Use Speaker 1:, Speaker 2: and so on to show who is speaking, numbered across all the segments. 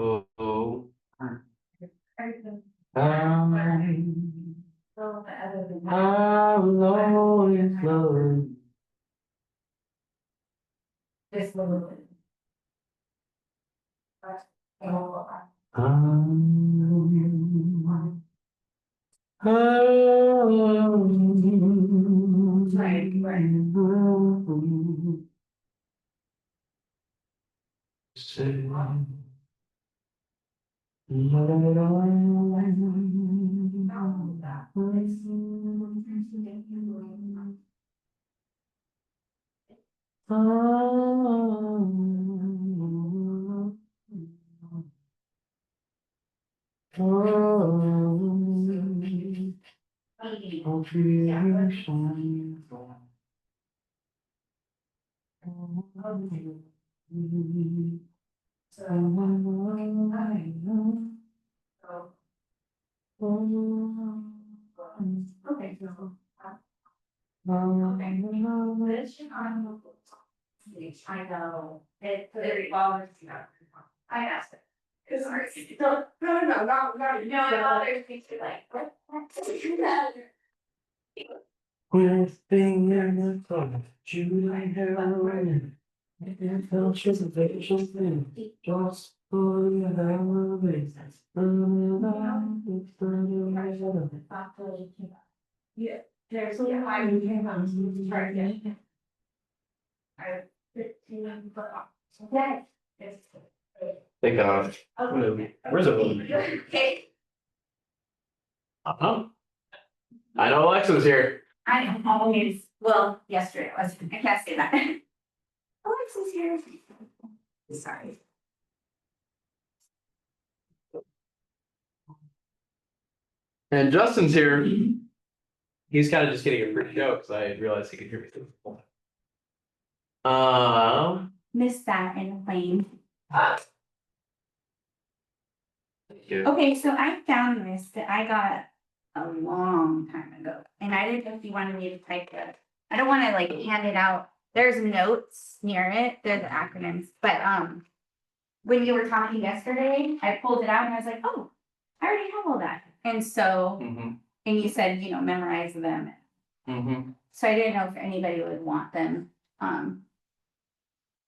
Speaker 1: Oh, I will always love you.
Speaker 2: This little. Okay. I know. It very well. I asked it. Sorry. No, not. No, I think you like.
Speaker 1: With being in the club, Julie heroin. It felt just a facial thing. Just for the hell of it.
Speaker 2: Yeah, there's a high came out right there. I 15, but that is.
Speaker 1: Thank God. Where's the movie?
Speaker 2: Okay.
Speaker 1: Uh-huh. I know Alexa's here.
Speaker 2: I always, well, yesterday I can't say that. Alexa's here. Sorry.
Speaker 1: And Justin's here. He's kind of just getting a free show because I realized he could hear me through the phone.
Speaker 2: Missed that in the plane.
Speaker 1: Thank you.
Speaker 2: Okay, so I found this that I got a long time ago, and I didn't know if you wanted me to type it. I don't want to like hand it out. There's notes near it. They're the acronyms, but when you were talking yesterday, I pulled it out and I was like, oh, I already have all that. And so, and you said, memorize them. So I didn't know if anybody would want them.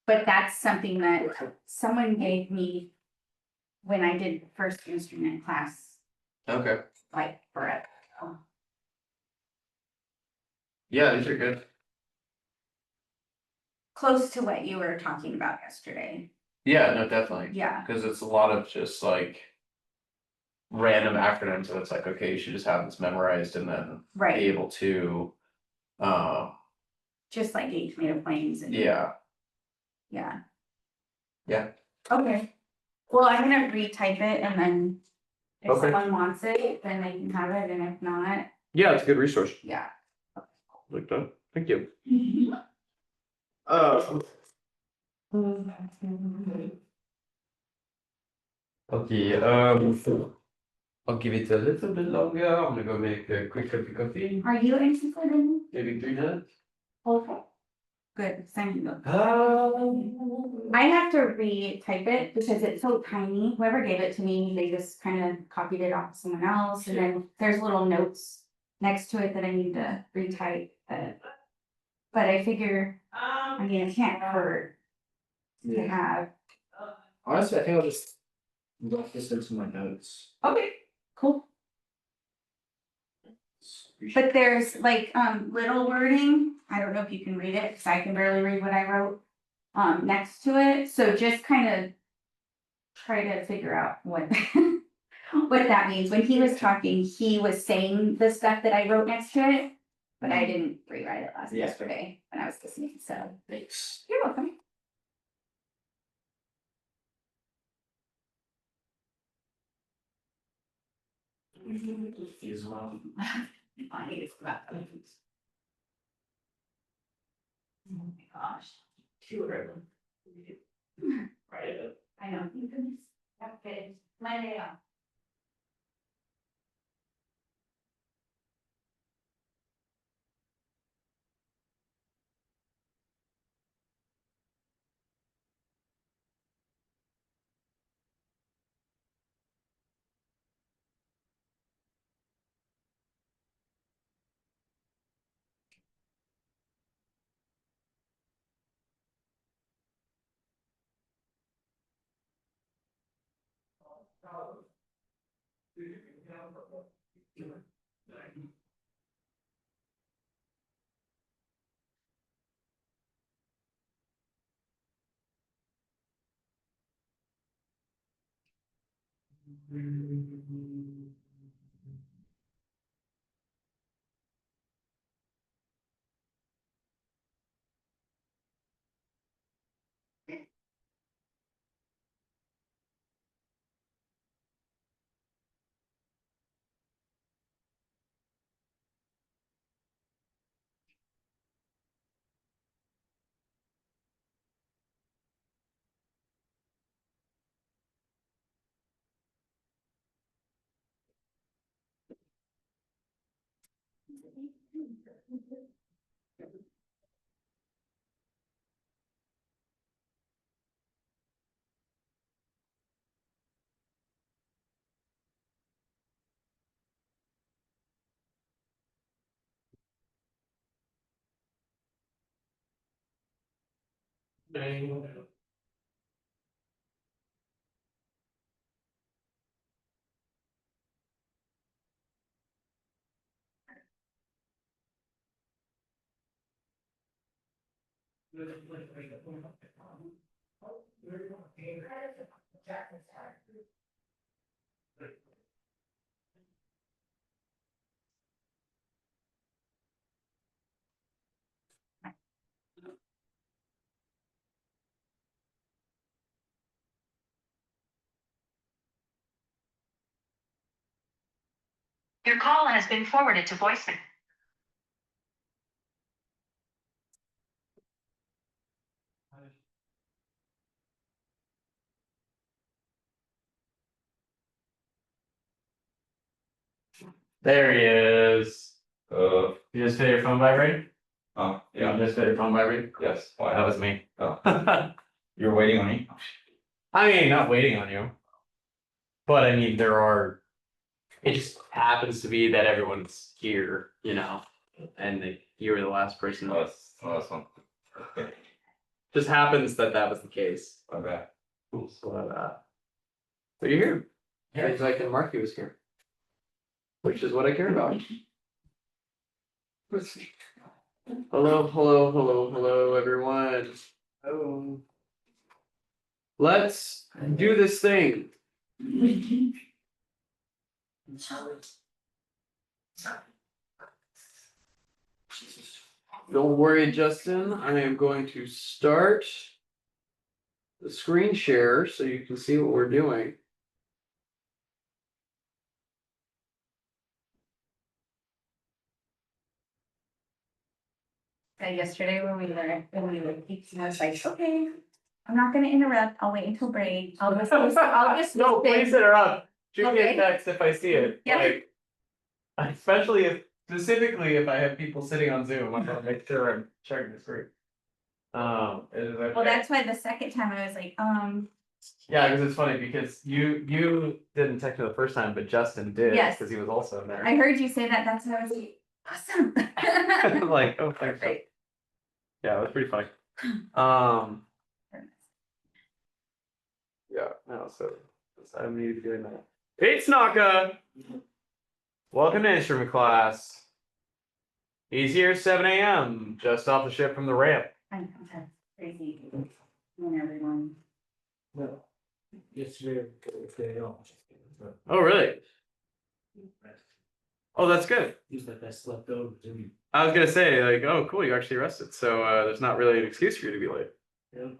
Speaker 2: But that's something that someone gave me when I did first instrument class,
Speaker 1: Okay.
Speaker 2: like forever.
Speaker 1: Yeah, these are good.
Speaker 2: Close to what you were talking about yesterday.
Speaker 1: Yeah, no, definitely.
Speaker 2: Yeah.
Speaker 1: Because it's a lot of just like random acronyms, so it's like, okay, you should just have this memorized and then
Speaker 2: Right.
Speaker 1: be able to
Speaker 2: just like H made of planes and
Speaker 1: yeah.
Speaker 2: Yeah.
Speaker 1: Yeah.
Speaker 2: Okay. Well, I'm gonna retype it and then if
Speaker 1: Okay.
Speaker 2: someone wants it, then they can have it, and if not,
Speaker 1: Yeah, it's a good resource.
Speaker 2: yeah.
Speaker 1: Like that. Thank you. Okay, I'll give it a little bit longer. I'm gonna go make a quick cup of coffee.
Speaker 2: Are you interested in?
Speaker 1: Maybe 3 minutes.
Speaker 2: Okay. Good, thank you. I have to retype it because it's so tiny. Whoever gave it to me, they just kind of copied it off someone else, and then there's little notes next to it that I need to retype. But I figure, I mean, it can't hurt to have.
Speaker 1: Honestly, I think I'll just drop this into my notes.
Speaker 2: Okay, cool. But there's like little wording. I don't know if you can read it because I can barely read what I wrote next to it. So just kind of try to figure out what what that means. When he was talking, he was saying the stuff that I wrote next to it, but I didn't rewrite it yesterday when I was listening. So
Speaker 1: Thanks.
Speaker 2: You're welcome.
Speaker 1: As well.
Speaker 2: I need to scrap those. Oh my gosh, too early.
Speaker 1: Right.
Speaker 2: I know, you can, okay, my day off.
Speaker 1: Your call has been forwarded to voicemail. There he is. You just hit your phone vibrate?
Speaker 3: Oh,
Speaker 1: You
Speaker 3: yeah,
Speaker 1: just hit your phone vibrate?
Speaker 3: yes, why?
Speaker 1: That was me.
Speaker 3: Oh, you're waiting on me?
Speaker 1: I mean, not waiting on you. But I mean, it just happens to be that everyone's here, and you were the last person.
Speaker 3: Oh, that's one. Okay,
Speaker 1: Just happens that was the case.
Speaker 3: my bad.
Speaker 1: So you're here. Yeah, so I can mark you as here. Which is what I care about. Hello, everyone. Oh. Let's do this thing. Don't worry, Justin. I am going to start the screen share so you can see what we're doing.
Speaker 2: Yesterday when we were teaching, I was like, okay, I'm not gonna interrupt. I'll wait until break. I'll just.
Speaker 1: No, please
Speaker 2: listen.
Speaker 1: interrupt. Shoot me a
Speaker 2: Okay.
Speaker 1: text if I see it.
Speaker 2: Yeah.
Speaker 1: Like, specifically if I have people sitting on Zoom, I want to make sure I'm checking the screen. It is okay.
Speaker 2: Well, that's why the second time I was like,
Speaker 1: Yeah, because it's funny because you didn't text me the first time, but Justin did.
Speaker 2: Yes.
Speaker 1: Because he was also in there.
Speaker 2: I heard you say that. That's why I was like, awesome.
Speaker 1: I'm like, oh, thanks.
Speaker 2: Perfect.
Speaker 1: Yeah, it was pretty funny. Yeah, no, so I need to be doing that. Hey, Snaka! Welcome to instrument class. He's here 7 a.m. just off the ship from the ramp.
Speaker 2: I know, that's crazy. When everyone.
Speaker 4: No. Yesterday, day off.
Speaker 1: Oh, really? Oh, that's good.
Speaker 4: He's like, I slept over, didn't
Speaker 1: I was gonna say, like, oh, cool, you actually rested. So there's not really an excuse for you to be late.
Speaker 4: you?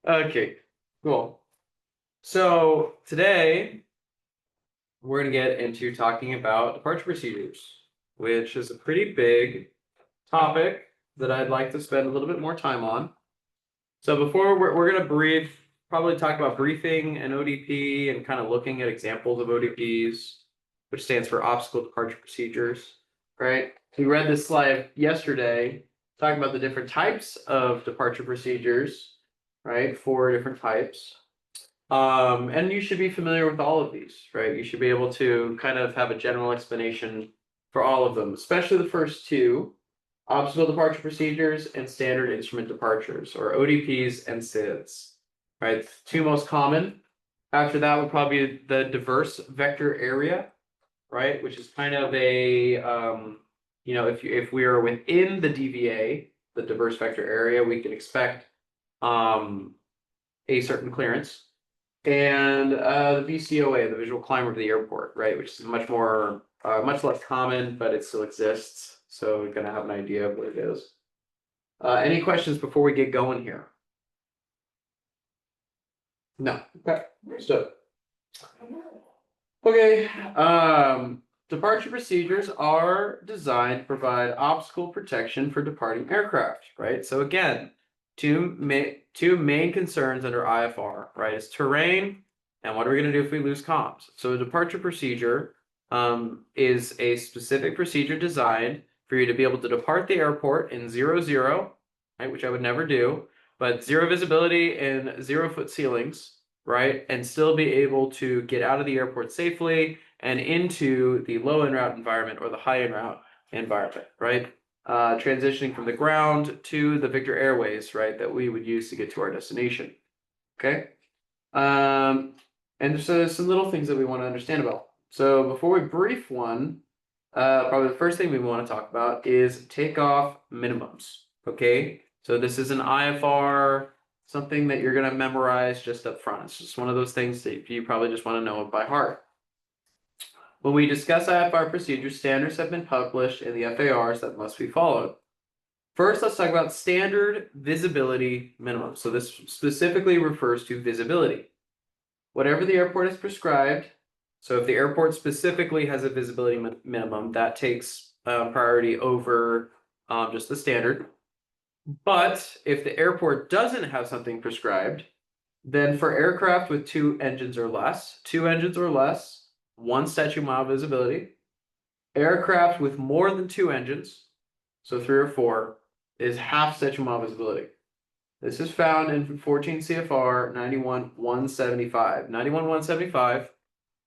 Speaker 1: Okay, cool. So today we're gonna get into talking about departure procedures, which is a pretty big topic that I'd like to spend a little bit more time on. So before we're gonna probably talk about briefing and ODP and kind of looking at examples of ODPs, which stands for obstacle departure procedures, right? We read this slide yesterday, talking about the different types of departure procedures, right? 4 different types. And you should be familiar with all of these, right? You should be able to kind of have a general explanation for all of them, especially the first 2, obstacle departure procedures and standard instrument departures, or ODPs and SIDs. right? Two most common. After that would probably be the diverse vector area, right? Which is kind of a, if we are within the DVA, the diverse vector area, we can expect a certain clearance. And the VCOA, the visual climber of the airport, right? Which is much more, much less common, but it still exists. So we're gonna have an idea of what it is. Any questions before we get going here? No. Okay. So. Okay. Departure procedures are designed to provide obstacle protection for departing aircraft, right? So again, two main concerns under IFR, right, is terrain and what are we going to do if we lose comms? So a departure procedure is a specific procedure designed for you to be able to depart the airport in 0-0, right, which I would never do, but zero visibility and 0-foot ceilings, right, and still be able to get out of the airport safely and into the low en route environment or the high en route environment, right? Transitioning from the ground to the Victor Airways, right, that we would use to get to our destination. Okay. And so there's some little things that we want to understand about. So before we brief one, probably the first thing we want to talk about is takeoff minimums. Okay. So this is an IFR, something that you're going to memorize just up front. It's just one of those things that you probably just want to know it by heart. When we discuss IFR procedures, standards have been published in the FARs that must be followed. First, let's talk about standard visibility minimum. So this specifically refers to visibility. Whatever the airport has prescribed, so if the airport specifically has a visibility minimum, that takes priority over just the standard. But if the airport doesn't have something prescribed, then for aircraft with two engines or less, one statute mile visibility. Aircraft with more than two engines, so 3 or 4, is half statute mile visibility. This is found in 14 CFR 91-175. 91-175.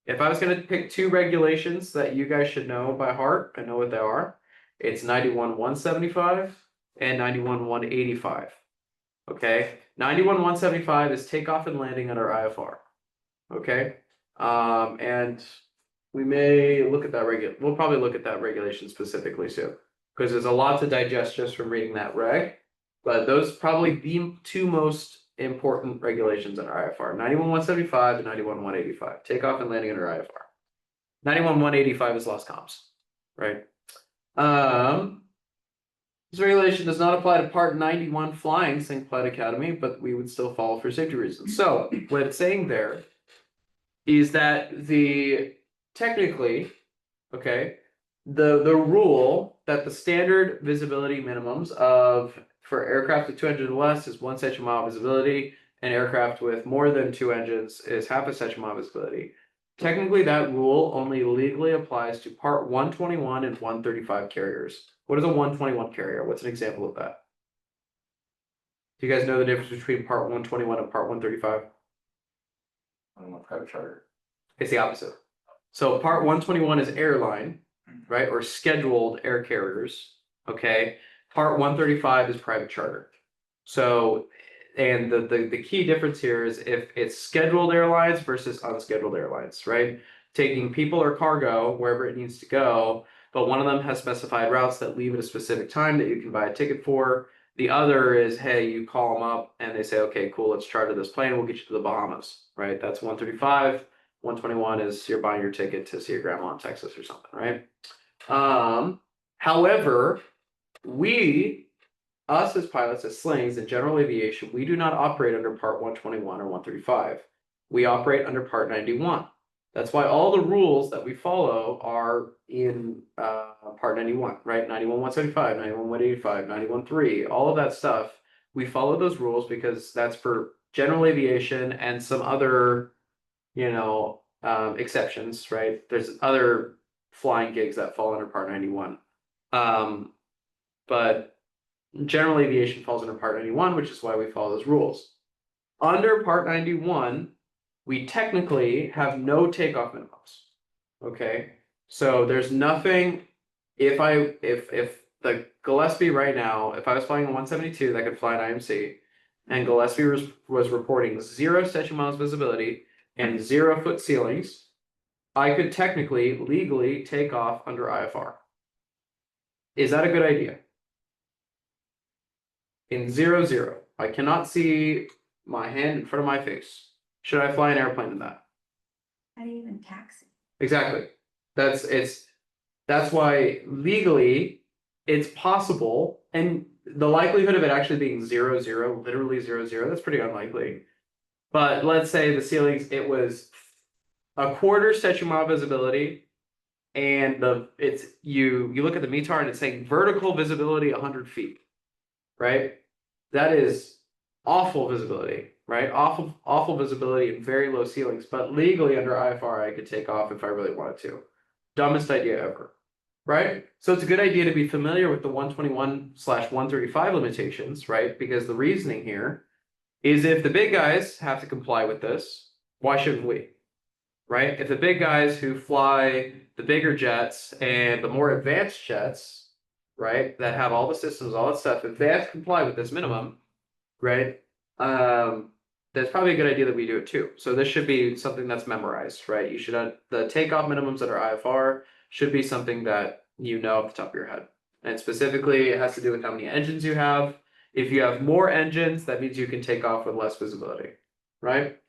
Speaker 1: If I was going to pick two regulations that you guys should know by heart, I know what they are. It's 91-175 and 91-185. Okay, 91-175 is takeoff and landing under IFR. Okay, and we may look at that we'll probably look at that regulation specifically soon, because there's a lot to digest just from reading that reg. But those probably the two most important regulations under IFR: 91-175 and 91-185. Takeoff and landing under IFR. 91-185 is lost comms, right? This regulation does not apply to Part 91 flying St. Cloud Academy, but we would still follow for safety reasons. So what it's saying there is that technically, okay, the rule that the standard visibility minimums for aircraft with 2 engines or less is 1 statute mile visibility, and aircraft with more than 2 engines is half a statute mile visibility. Technically, that rule only legally applies to Part 121 and 135 carriers. What is a 121 carrier? What's an example of that? Do you guys know the difference between Part 121 and Part 135?
Speaker 3: I don't know, private charter.
Speaker 1: It's the opposite. So Part 121 is airline, right, or scheduled air carriers. Okay. Part 135 is private charter. So, and the key difference here is if it's scheduled airlines versus unscheduled airlines, right? Taking people or cargo wherever it needs to go, but one of them has specified routes that leave at a specific time that you can buy a ticket for. The other is, hey, you call them up and they say, okay, cool, let's charter this plane. We'll get you to the Bahamas, right? That's 135. 121 is you're buying your ticket to see your grandma in Texas or something, right? However, us as pilots, as slings in general aviation, we do not operate under Part 121 or 135. We operate under Part 91. That's why all the rules that we follow are in Part 91, right? 91-175, 91-185, 91-3, all of that stuff. We follow those rules because that's for general aviation and some other, exceptions, right? There's other flying gigs that fall under Part 91. But general aviation falls under Part 91, which is why we follow those rules. Under Part 91, we technically have no takeoff minimums. Okay, so there's nothing. If the Gillespie right now, if I was flying a 172 that could fly an IMC, and Gillespie was reporting 0 statute miles visibility and 0 foot ceilings, I could technically legally take off under IFR. Is that a good idea? In 0, I cannot see my hand in front of my face. Should I fly an airplane in that?
Speaker 2: How do you even taxi?
Speaker 1: Exactly. That's why legally it's possible, and the likelihood of it actually being 0, literally 0, that's pretty unlikely. But let's say the ceilings, it was a quarter statute mile visibility, and you look at the METAR and it's saying vertical visibility 100 feet, right? That is awful visibility, right? Awful visibility and very low ceilings, but legally under IFR I could take off if I really wanted to. Dumbest idea ever, right? So it's a good idea to be familiar with the 121/135 limitations, right? Because the reasoning here is if the big guys have to comply with this, why shouldn't we? Right? If the big guys who fly the bigger jets and the more advanced jets, right, that have all the systems, all that stuff, if they have to comply with this minimum, right, that's probably a good idea that we do it too. So this should be something that's memorized, right? You should have the takeoff minimums that are IFR should be something that you know off the top of your head. And specifically, it has to do with how many engines you have. If you have more engines, that means you can take off with less visibility, right?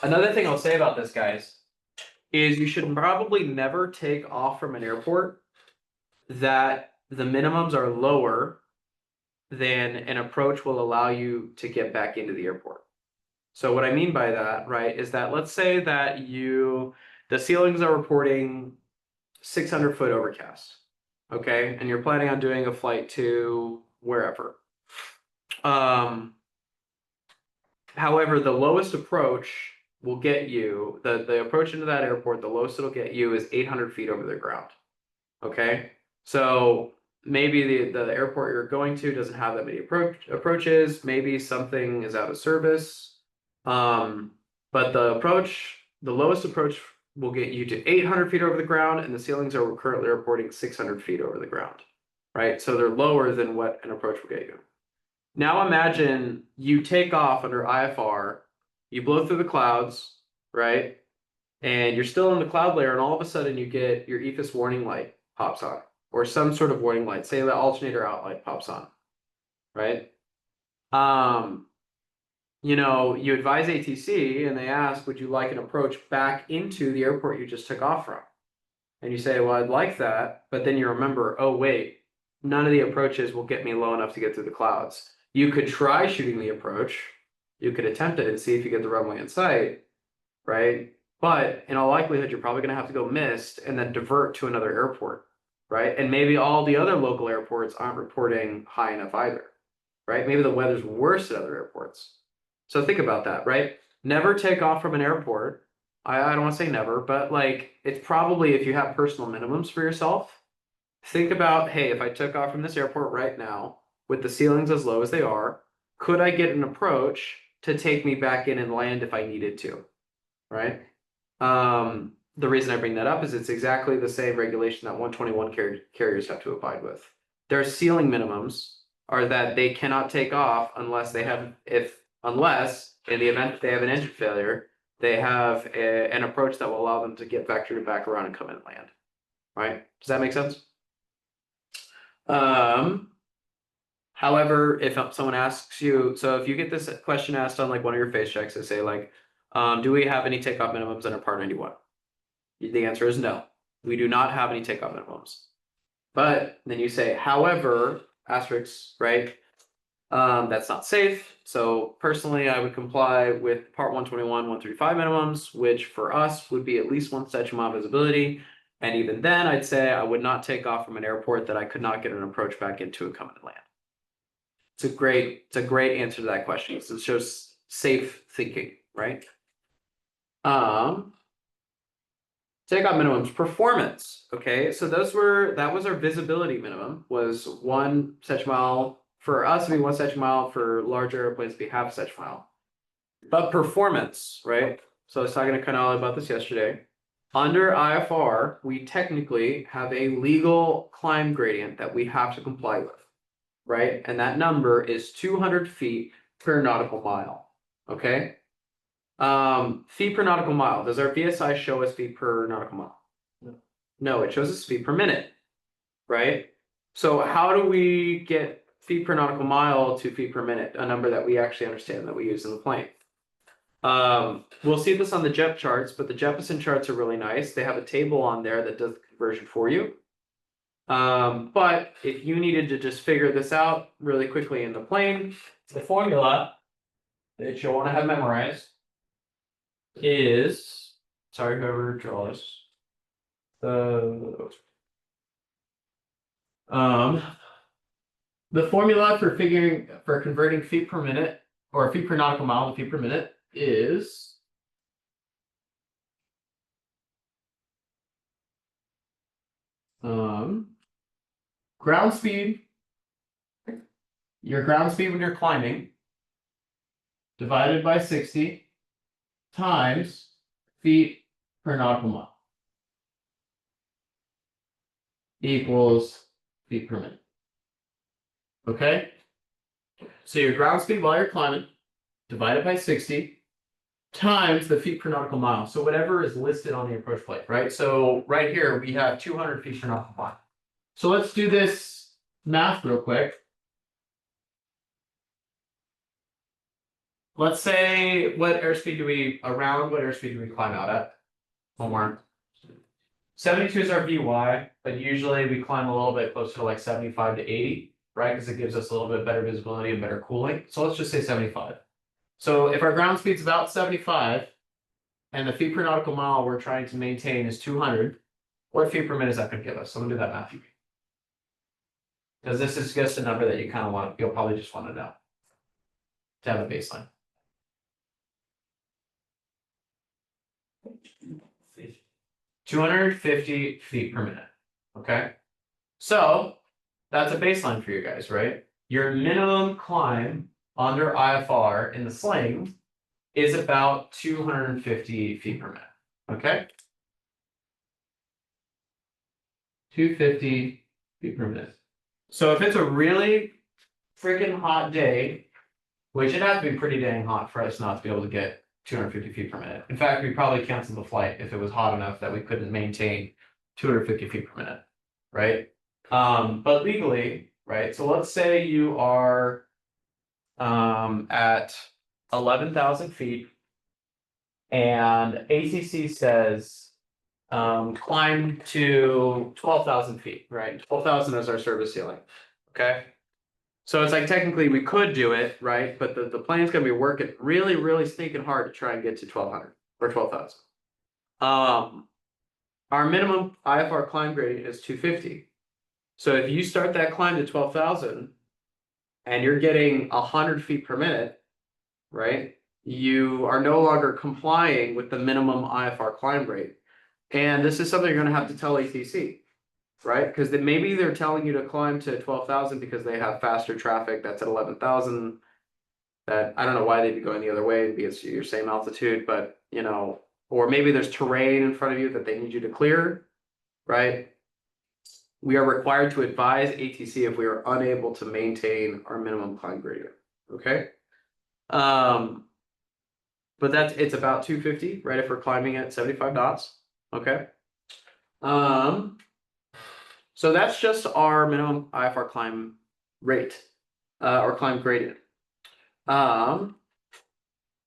Speaker 1: Another thing I'll say about this, guys, is you should probably never take off from an airport that the minimums are lower than an approach will allow you to get back into the airport. So what I mean by that, right, is that let's say that the ceilings are reporting 600 foot overcast, okay, and you're planning on doing a flight to wherever. However, the lowest approach will get you, the approach into that airport, the lowest it'll get you is 800 feet over the ground. Okay, so maybe the airport you're going to doesn't have that many approaches. Maybe something is out of service. But the lowest approach will get you to 800 feet over the ground, and the ceilings are currently reporting 600 feet over the ground, right? So they're lower than what an approach will get you. Now imagine you take off under IFR, you blow through the clouds, right? And you're still in the cloud layer, and all of a sudden you get your EFIS warning light pops on, or some sort of warning light, say the alternator out light pops on, right? You advise ATC and they ask, would you like an approach back into the airport you just took off from? And you say, well, I'd like that, but then you remember, oh wait, none of the approaches will get me low enough to get through the clouds. You could try shooting the approach, you could attempt it and see if you get the runway in sight, right? But in all likelihood, you're probably going to have to go missed and then divert to another airport, right? And maybe all the other local airports aren't reporting high enough either, right? Maybe the weather's worse at other airports. So think about that, right? Never take off from an airport. I don't want to say never, but like it's probably if you have personal minimums for yourself, think about, hey, if I took off from this airport right now with the ceilings as low as they are, could I get an approach to take me back in and land if I needed to, right? The reason I bring that up is it's exactly the same regulation that 121 carriers have to abide with. Their ceiling minimums are that they cannot take off unless unless in the event that they have an engine failure, they have an approach that will allow them to get vector back around and come in and land, right? Does that make sense? However, if someone asks you, so if you get this question asked on like one of your face checks, they say like, do we have any takeoff minimums under Part 91? The answer is no. We do not have any takeoff minimums. But then you say, however, asterisks, right? That's not safe. So personally, I would comply with Part 121, 135 minimums, which for us would be at least 1 statute mile visibility. And even then, I'd say I would not take off from an airport that I could not get an approach back into and come and land. It's a great answer to that question. So it shows safe thinking, right? Takeoff minimums, performance. Okay, so that was our visibility minimum, was 1 statute mile. For us to be 1 statute mile, for larger airplanes to be half statute mile. But performance, right? So I was talking to Kanali about this yesterday. Under IFR, we technically have a legal climb gradient that we have to comply with. right? And that number is 200 feet per nautical mile, okay? Feet per nautical mile, does our VSI show us feet per nautical mile?
Speaker 4: No.
Speaker 1: No, it shows us feet per minute, right? So how do we get feet per nautical mile to feet per minute, a number that we actually understand that we use in the plane? We'll see this on the JEP charts, but the Jeppesen charts are really nice. They have a table on there that does the conversion for you. But if you needed to just figure this out really quickly in the plane, the formula that you'll want to have memorized is, sorry, whoever draws the formula for converting feet per minute or feet per nautical mile to feet per minute is ground speed, your ground speed when you're climbing, divided by 60 times feet per nautical mile equals feet per minute. Okay? So your ground speed while you're climbing, divided by 60 times the feet per nautical mile. So whatever is listed on the approach plate, right? So right here we have 200 feet per nautical mile. So let's do this math real quick. Let's say what airspeed do we climb out at? One more. 72 is our VY, but usually we climb a little bit closer to like 75 to 80, right? Because it gives us a little bit better visibility and better cooling. So let's just say 75. So if our ground speed's about 75 and the feet per nautical mile we're trying to maintain is 200, what feet per minute is that going to give us? So we'll do that math. Because this is just a number that you kind of want, you'll probably just want to know to have a baseline. 250 feet per minute. Okay. So that's a baseline for you guys, right? Your minimum climb under IFR in the sling is about 250 feet per minute. Okay. 250 feet per minute. So if it's a really freaking hot day, which it has to be pretty dang hot for us not to be able to get 250 feet per minute. In fact, we'd probably cancel the flight if it was hot enough that we couldn't maintain 250 feet per minute, right? But legally, right? So let's say you are at 11,000 feet and ACC says climb to 12,000 feet, right? 12,000 is our service ceiling, okay? So it's like technically we could do it, right? But the plane's gonna be working really, really sneaking hard to try and get to 1,200 or 12,000. Our minimum IFR climb gradient is 250. So if you start that climb to 12,000 and you're getting 100 feet per minute, right? You are no longer complying with the minimum IFR climb rate. And this is something you're gonna have to tell ATC. Right, because maybe they're telling you to climb to 12,000 because they have faster traffic that's at 11,000. That I don't know why they'd be going the other way because you're same altitude, but you know, or maybe there's terrain in front of you that they need you to clear, right? We are required to advise ATC if we are unable to maintain our minimum climb gradient. Okay. But it's about 250, right? If we're climbing at 75 knots. Okay. So that's just our minimum IFR climb rate, or climb gradient.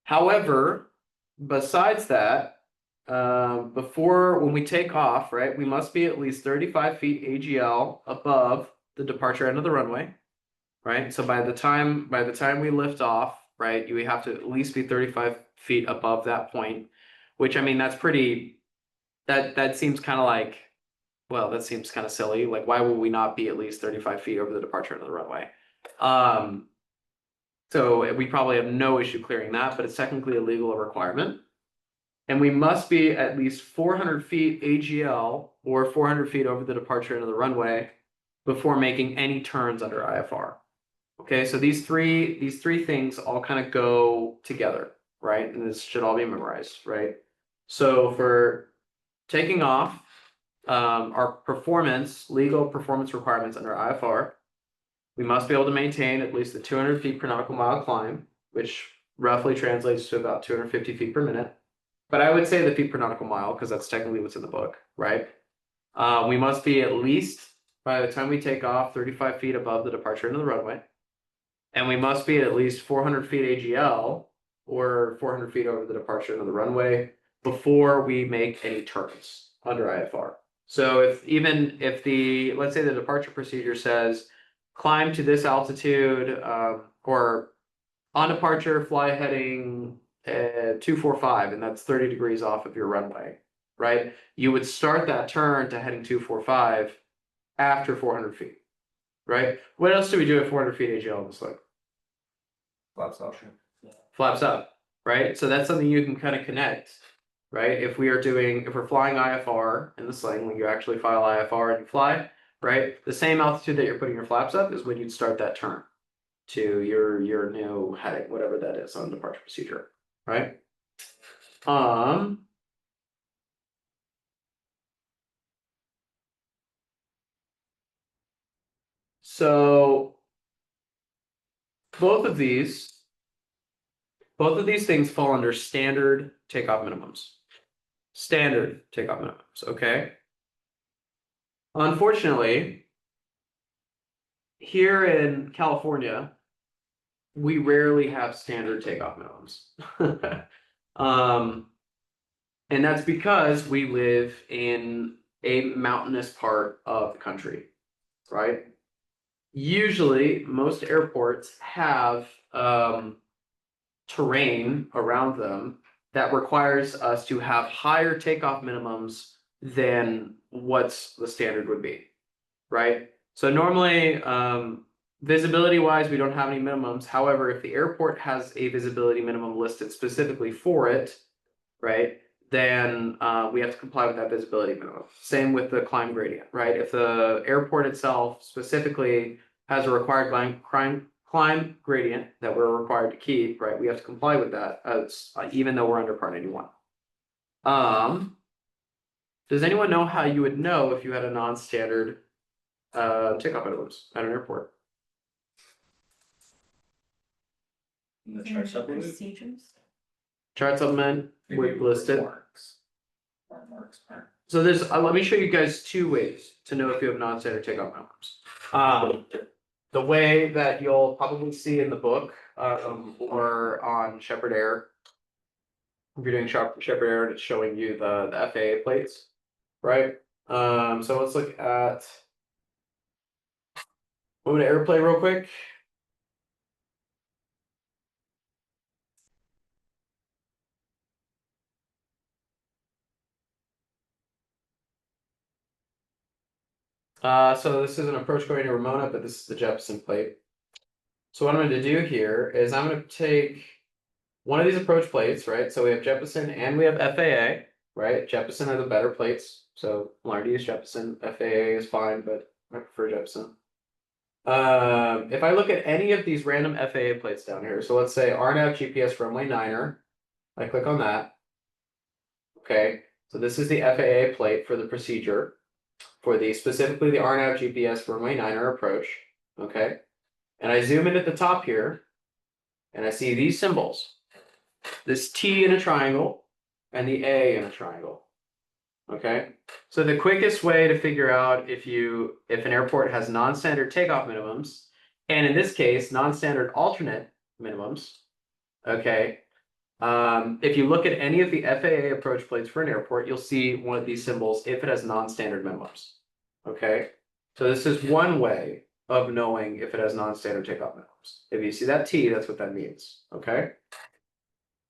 Speaker 1: However, besides that, when we take off, right, we must be at least 35 feet AGL above the departure end of the runway, right? So by the time we lift off, right, we have to at least be 35 feet above that point, which I mean that's pretty. That seems kind of like. Well, that seems kind of silly. Like, why would we not be at least 35 feet over the departure of the runway? So we probably have no issue clearing that, but it's technically a legal requirement. And we must be at least 400 feet AGL or 400 feet over the departure end of the runway before making any turns under IFR. Okay, so these three things all kind of go together, right? And this should all be memorized, right? So for taking off, our legal performance requirements under IFR We must be able to maintain at least a 200 feet per nautical mile climb, which roughly translates to about 250 feet per minute. But I would say the feet per nautical mile because that's technically what's in the book, right? We must be at least, by the time we take off, 35 feet above the departure into the runway. And we must be at least 400 feet AGL or 400 feet over the departure into the runway before we make any turns under IFR. So if the, let's say the departure procedure says climb to this altitude, or on departure, fly heading 245, and that's 30 degrees off of your runway, right? You would start that turn to heading 245 after 400 feet, right? What else do we do at 400 feet AGL in this look?
Speaker 3: Flaps option.
Speaker 1: Flaps up, right? So that's something you can kind of connect, right? If we're flying IFR in the sling, when you actually file IFR and you fly, right? The same altitude that you're putting your flaps up is when you'd start that turn to your new heading, whatever that is on departure procedure, right? So both of these things fall under standard takeoff minimums. Standard takeoff minimums, okay? Unfortunately, here in California, we rarely have standard takeoff minimums. And that's because we live in a mountainous part of the country, right? Usually, most airports have terrain around them that requires us to have higher takeoff minimums than what's the standard would be, right? So normally, visibility wise, we don't have any minimums. However, if the airport has a visibility minimum listed specifically for it, right, then we have to comply with that visibility minimum. Same with the climb gradient, right? If the airport itself specifically has a required climb gradient that we're required to keep, right, we have to comply with that as even though we're under Part 91. Does anyone know how you would know if you had a non-standard takeoff minimums at an airport?
Speaker 3: In the chart supplement.
Speaker 2: Procedures.
Speaker 1: Chart supplement would list it.
Speaker 3: Marks.
Speaker 1: So there's, let me show you guys two ways to know if you have non-standard takeoff minimums. The way that you'll probably see in the book, or on Shepherd Air. If you're doing Shepherd Air and it's showing you the FAA plates, right? So let's look at, I'm gonna airplay real quick. So this is an approach going to Ramona, but this is the Jeppesen plate. So what I'm going to do here is I'm going to take one of these approach plates, right? So we have Jeppesen and we have FAA, right? Jeppesen are the better plates, so learn to use Jeppesen. FAA is fine, but I prefer Jeppesen. If I look at any of these random FAA plates down here, so let's say RNAV GPS runway 9er, I click on that. Okay, so this is the FAA plate for the procedure for specifically the RNAV GPS runway 9er approach. Okay, and I zoom in at the top here, and I see these symbols. This T in a triangle and the A in a triangle. Okay, so the quickest way to figure out if an airport has non-standard takeoff minimums, and in this case, non-standard alternate minimums, okay, if you look at any of the FAA approach plates for an airport, you'll see one of these symbols if it has non-standard minimums. Okay, so this is one way of knowing if it has non-standard takeoff minimums. If you see that T, that's what that means. Okay.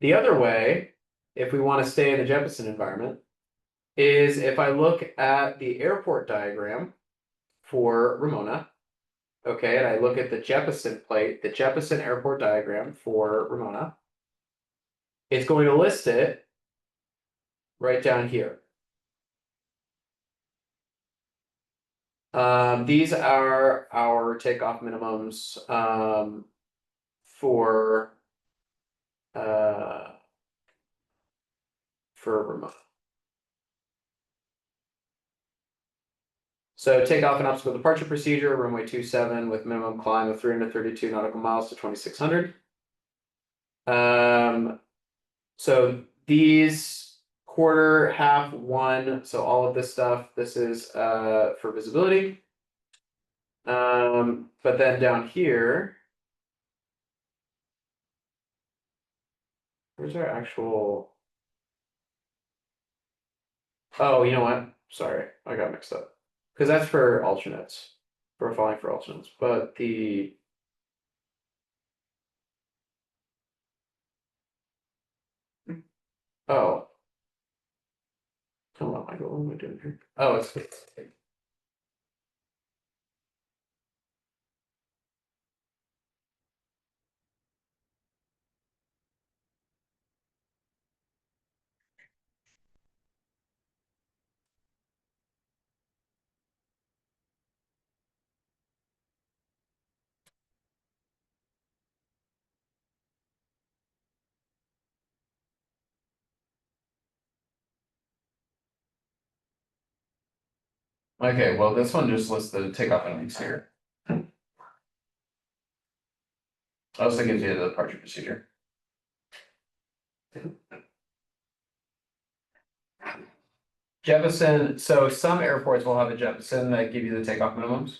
Speaker 1: The other way, if we want to stay in the Jeppesen environment, is if I look at the airport diagram for Ramona, okay, and I look at the Jeppesen plate, the Jeppesen airport diagram for Ramona, it's going to list it right down here. These are our takeoff minimums for Ramona. So takeoff and obstacle departure procedure, runway 27 with minimum climb of 332 nautical miles to 2600. So these quarter, half, one, so all of this stuff, this is for visibility. But then down here. Where's our actual? Oh, you know what? Sorry, I got mixed up. Because that's for alternates. For falling for alternates. But the oh. Come on, Michael, what am I doing here? Oh, it's okay, well, this one just lists the takeoff and links here. Also gives you the departure procedure. Jeppesen, so some airports will have a Jeppesen that give you the takeoff minimums.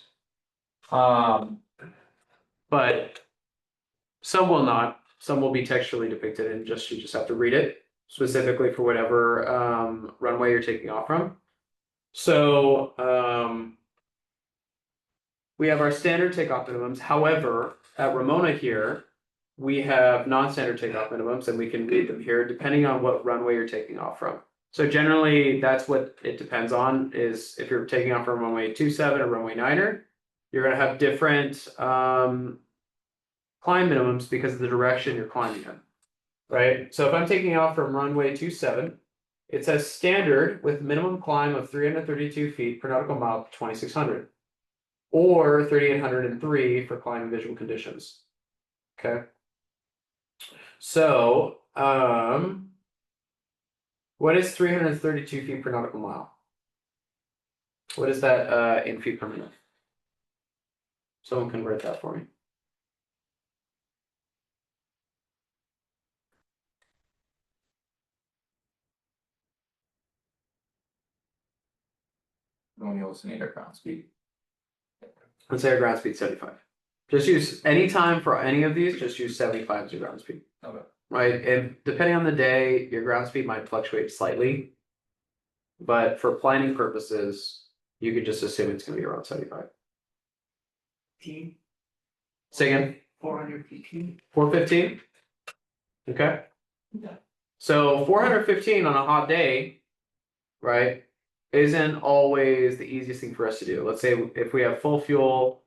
Speaker 1: But some will not, some will be textually depicted and just, you just have to read it specifically for whatever runway you're taking off from. So we have our standard takeoff minimums. However, at Ramona here, we have non-standard takeoff minimums and we can read them here depending on what runway you're taking off from. So generally, that's what it depends on, is if you're taking off from runway 27 or runway 9er, you're gonna have different climb minimums because of the direction you're climbing in. Right? So if I'm taking off from runway 27, it says standard with minimum climb of 332 feet per nautical mile to 2600. Or 3803 for climb visual conditions. Okay. So, what is 332 feet per nautical mile? What is that in feet per minute? Someone convert that for me.
Speaker 3: When you listen to ground speed.
Speaker 1: Let's say our ground speed 75. Just use any time for any of these, just use 75 as your ground speed.
Speaker 3: Okay.
Speaker 1: Right? If depending on the day, your ground speed might fluctuate slightly. But for planning purposes, you could just assume it's gonna be around 75. Say again?
Speaker 4: 415.
Speaker 1: 415? Okay.
Speaker 4: Yeah.
Speaker 1: So 415 on a hot day, right, isn't always the easiest thing for us to do. Let's say if we have full fuel,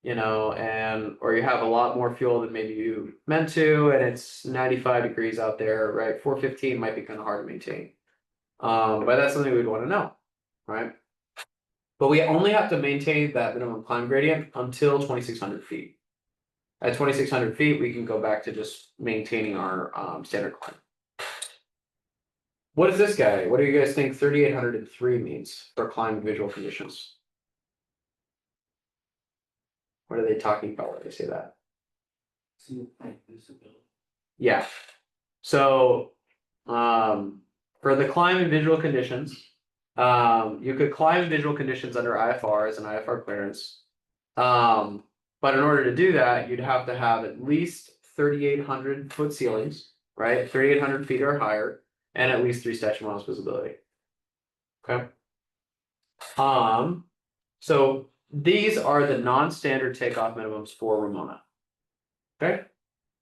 Speaker 1: you know, and or you have a lot more fuel than maybe you meant to, and it's 95 degrees out there, right? 415 might be kind of hard to maintain. But that's something we'd want to know, right? But we only have to maintain that minimum climb gradient until 2600 feet. At 2600 feet, we can go back to just maintaining our standard climb. What is this guy? What do you guys think 3803 means for climb visual conditions? What are they talking about when they say that? Yeah. So for the climb and visual conditions, you could climb visual conditions under IFR as an IFR clearance. But in order to do that, you'd have to have at least 3,800 foot ceilings, right? 3,800 feet or higher, and at least 3 statute miles visibility. Okay. So these are the non-standard takeoff minimums for Ramona. Okay,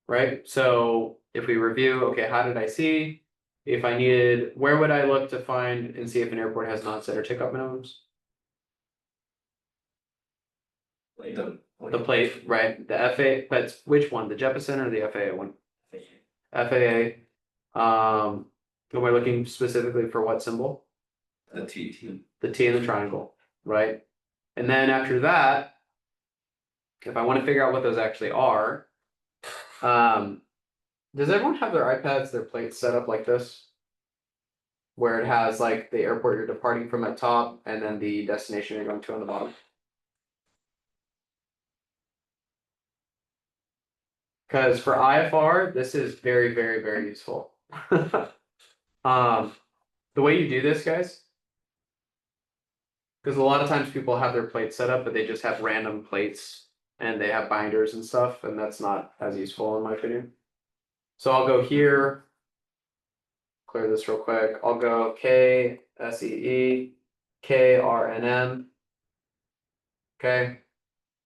Speaker 1: right? So if we review, okay, how did I see? If I needed, where would I look to find and see if an airport has non-standard takeoff minimums? The plate, right? The FAA, that's which one? The Jeppesen or the FAA one? FAA. Am I looking specifically for what symbol?
Speaker 3: The T.
Speaker 1: The T in the triangle, right? And then after that, if I want to figure out what those actually are, does everyone have their iPads, their plates set up like this? where it has like the airport you're departing from at top and then the destination you're going to on the bottom. Because for IFR, this is very, very, very useful. The way you do this, guys, because a lot of times people have their plates set up, but they just have random plates and they have binders and stuff, and that's not as useful in my opinion. So I'll go here, clear this real quick. I'll go KSEE, KRNM. Okay.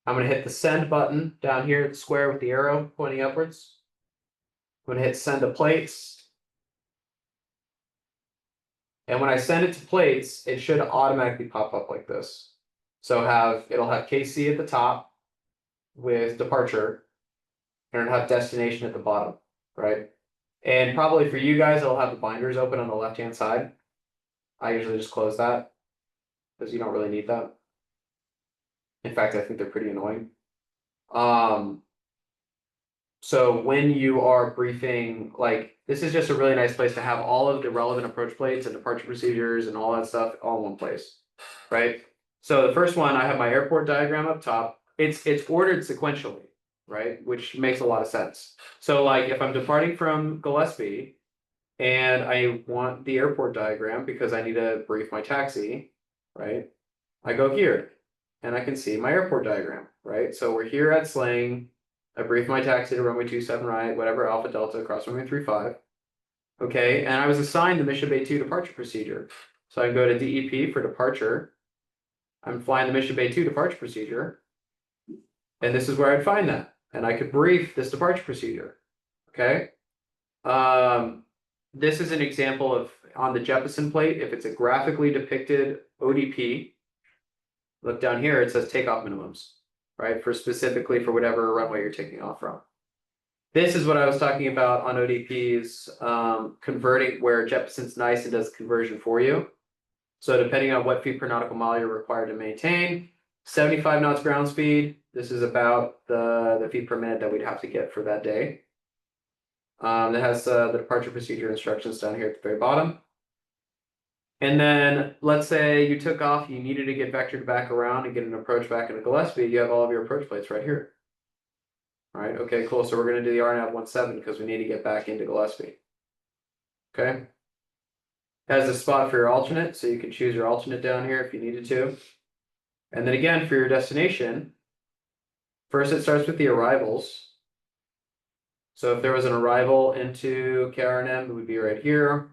Speaker 1: I'm gonna hit the send button down here, the square with the arrow pointing upwards. I'm gonna hit send to plates. And when I send it to plates, it should automatically pop up like this. So it'll have KC at the top with departure, and it'll have destination at the bottom, right? And probably for you guys, it'll have the binders open on the left-hand side. I usually just close that because you don't really need that. In fact, I think they're pretty annoying. So when you are briefing, like this is just a really nice place to have all of the relevant approach plates and departure procedures and all that stuff all in one place, right? So the first one, I have my airport diagram up top. It's ordered sequentially, right? Which makes a lot of sense. So like if I'm departing from Gillespie and I want the airport diagram because I need to brief my taxi, right? I go here and I can see my airport diagram, right? So we're here at Slang. I brief my taxi to runway 27 right, whatever, Alpha Delta across runway 35. Okay, and I was assigned the Mission Bay 2 departure procedure. So I go to DEP for departure. I'm flying the Mission Bay 2 departure procedure. And this is where I'd find that. And I could brief this departure procedure. Okay. This is an example of on the Jeppesen plate, if it's a graphically depicted ODP, look down here, it says takeoff minimums, right? For specifically for whatever runway you're taking off from. This is what I was talking about on ODPs, converting where Jeppesen's nice and does conversion for you. So depending on what feet per nautical mile you're required to maintain, 75 knots ground speed. This is about the feet per minute that we'd have to get for that day. That has the departure procedure instructions down here at the very bottom. And then let's say you took off, you needed to get vectored back around and get an approach back into Gillespie, you have all of your approach plates right here. All right, okay, cool. So we're going to do the RNAV 17 because we need to get back into Gillespie. Okay. Has a spot for your alternate, so you can choose your alternate down here if you needed to. And then again, for your destination, first it starts with the arrivals. So if there was an arrival into KRNM, it would be right here.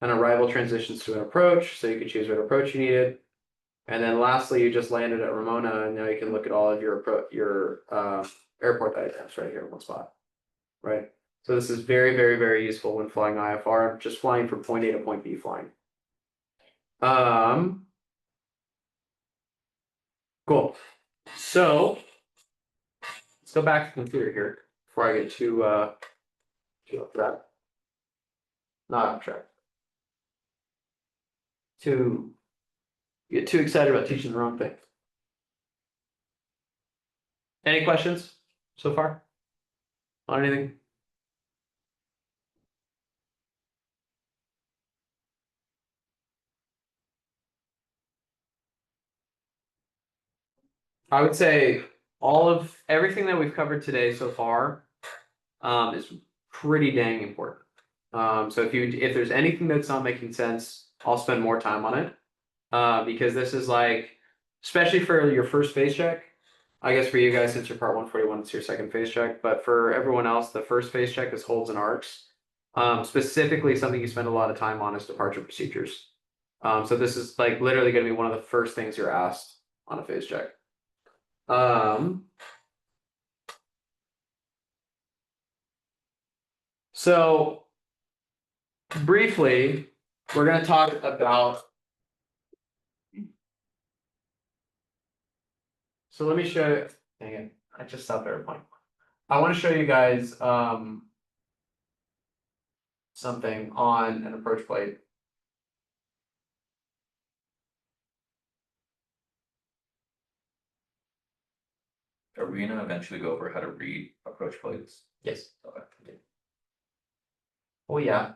Speaker 1: An arrival transitions to an approach, so you could choose what approach you needed. And then lastly, you just landed at Ramona, and now you can look at all of your airport diagrams right here in one spot, right? So this is very, very, very useful when flying IFR, just flying from point A to point B flying. Cool. So let's go back to the computer here before I get too off track. Not off track. Get too excited about teaching the wrong thing. Any questions so far on anything? I would say everything that we've covered today so far is pretty dang important. So if there's anything that's not making sense, I'll spend more time on it. Because this is like, especially for your first phase check, I guess for you guys, since you're part 141, it's your second phase check. But for everyone else, the first phase check is holds and arcs. Specifically, something you spend a lot of time on is departure procedures. So this is like literally going to be one of the first things you're asked on a phase check. So briefly, we're going to talk about. So let me show you. Dang it! I just stopped airplane. I want to show you guys something on an approach plate.
Speaker 3: Are we gonna eventually go over how to read approach plates?
Speaker 1: Yes.
Speaker 3: Okay.
Speaker 1: Oh yeah.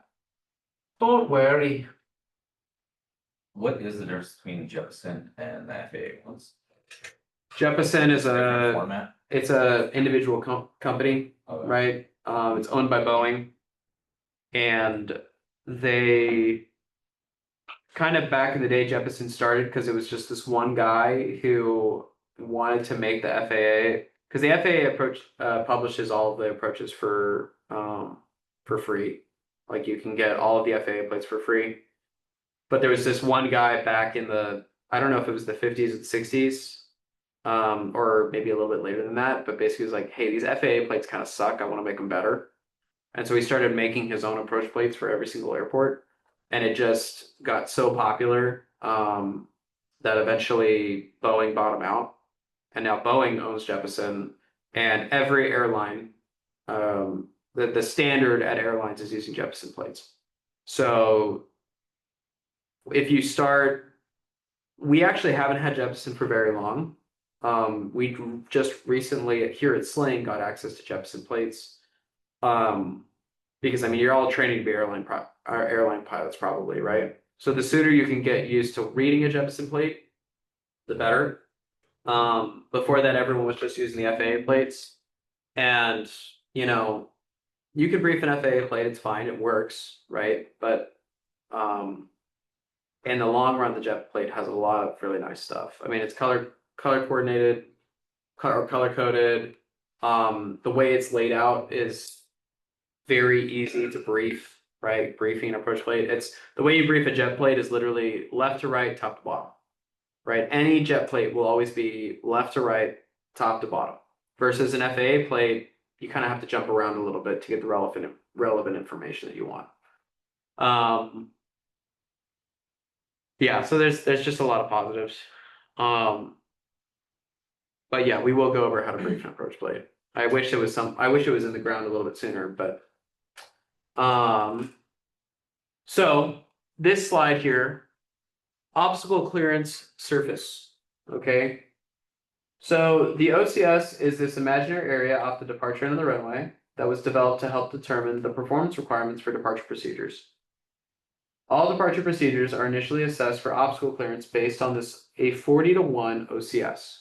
Speaker 1: Don't worry.
Speaker 3: What is the difference between Jefferson and the FAA ones?
Speaker 1: Jeppesen is
Speaker 3: Different
Speaker 1: a,
Speaker 3: format?
Speaker 1: it's a individual company,
Speaker 3: Okay.
Speaker 1: right? It's owned by Boeing. And they kind of back in the day, Jeppesen started because it was just this one guy who wanted to make the FAA, because the FAA approach publishes all of the approaches for free. Like you can get all of the FAA plates for free. But there was this one guy back in the, I don't know if it was the 50s and 60s, or maybe a little bit later than that, but basically was like, hey, these FAA plates kind of suck. I want to make them better. And so he started making his own approach plates for every single airport. And it just got so popular that eventually Boeing bought him out. And now Boeing owns Jeppesen, and every airline, the standard at airlines is using Jeppesen plates. So if you start, we actually haven't had Jeppesen for very long. We just recently here at Sling got access to Jeppesen plates. Because I mean, you're all training to be airline pilots probably, right? So the sooner you can get used to reading a Jeppesen plate, the better. Before that, everyone was just using the FAA plates, and you know, you can brief an FAA plate, it's fine, it works, right? But in the long run, the jet plate has a lot of really nice stuff. I mean, it's color coordinated, or color coded. The way it's laid out is very easy to brief, right? Briefing an approach plate. It's the way you brief a jet plate is literally left to right, top to bottom, right? Any jet plate will always be left to right, top to bottom. Versus an FAA plate, you kind of have to jump around a little bit to get the relevant information that you want. Yeah, so there's just a lot of positives. But yeah, we will go over how to brief an approach plate. I wish it was in the ground a little bit sooner, but so this slide here, obstacle clearance surface, okay? So the OCS is this imaginary area off the departure end of the runway that was developed to help determine the performance requirements for departure procedures. All departure procedures are initially assessed for obstacle clearance based on a 40-to-1 OCS,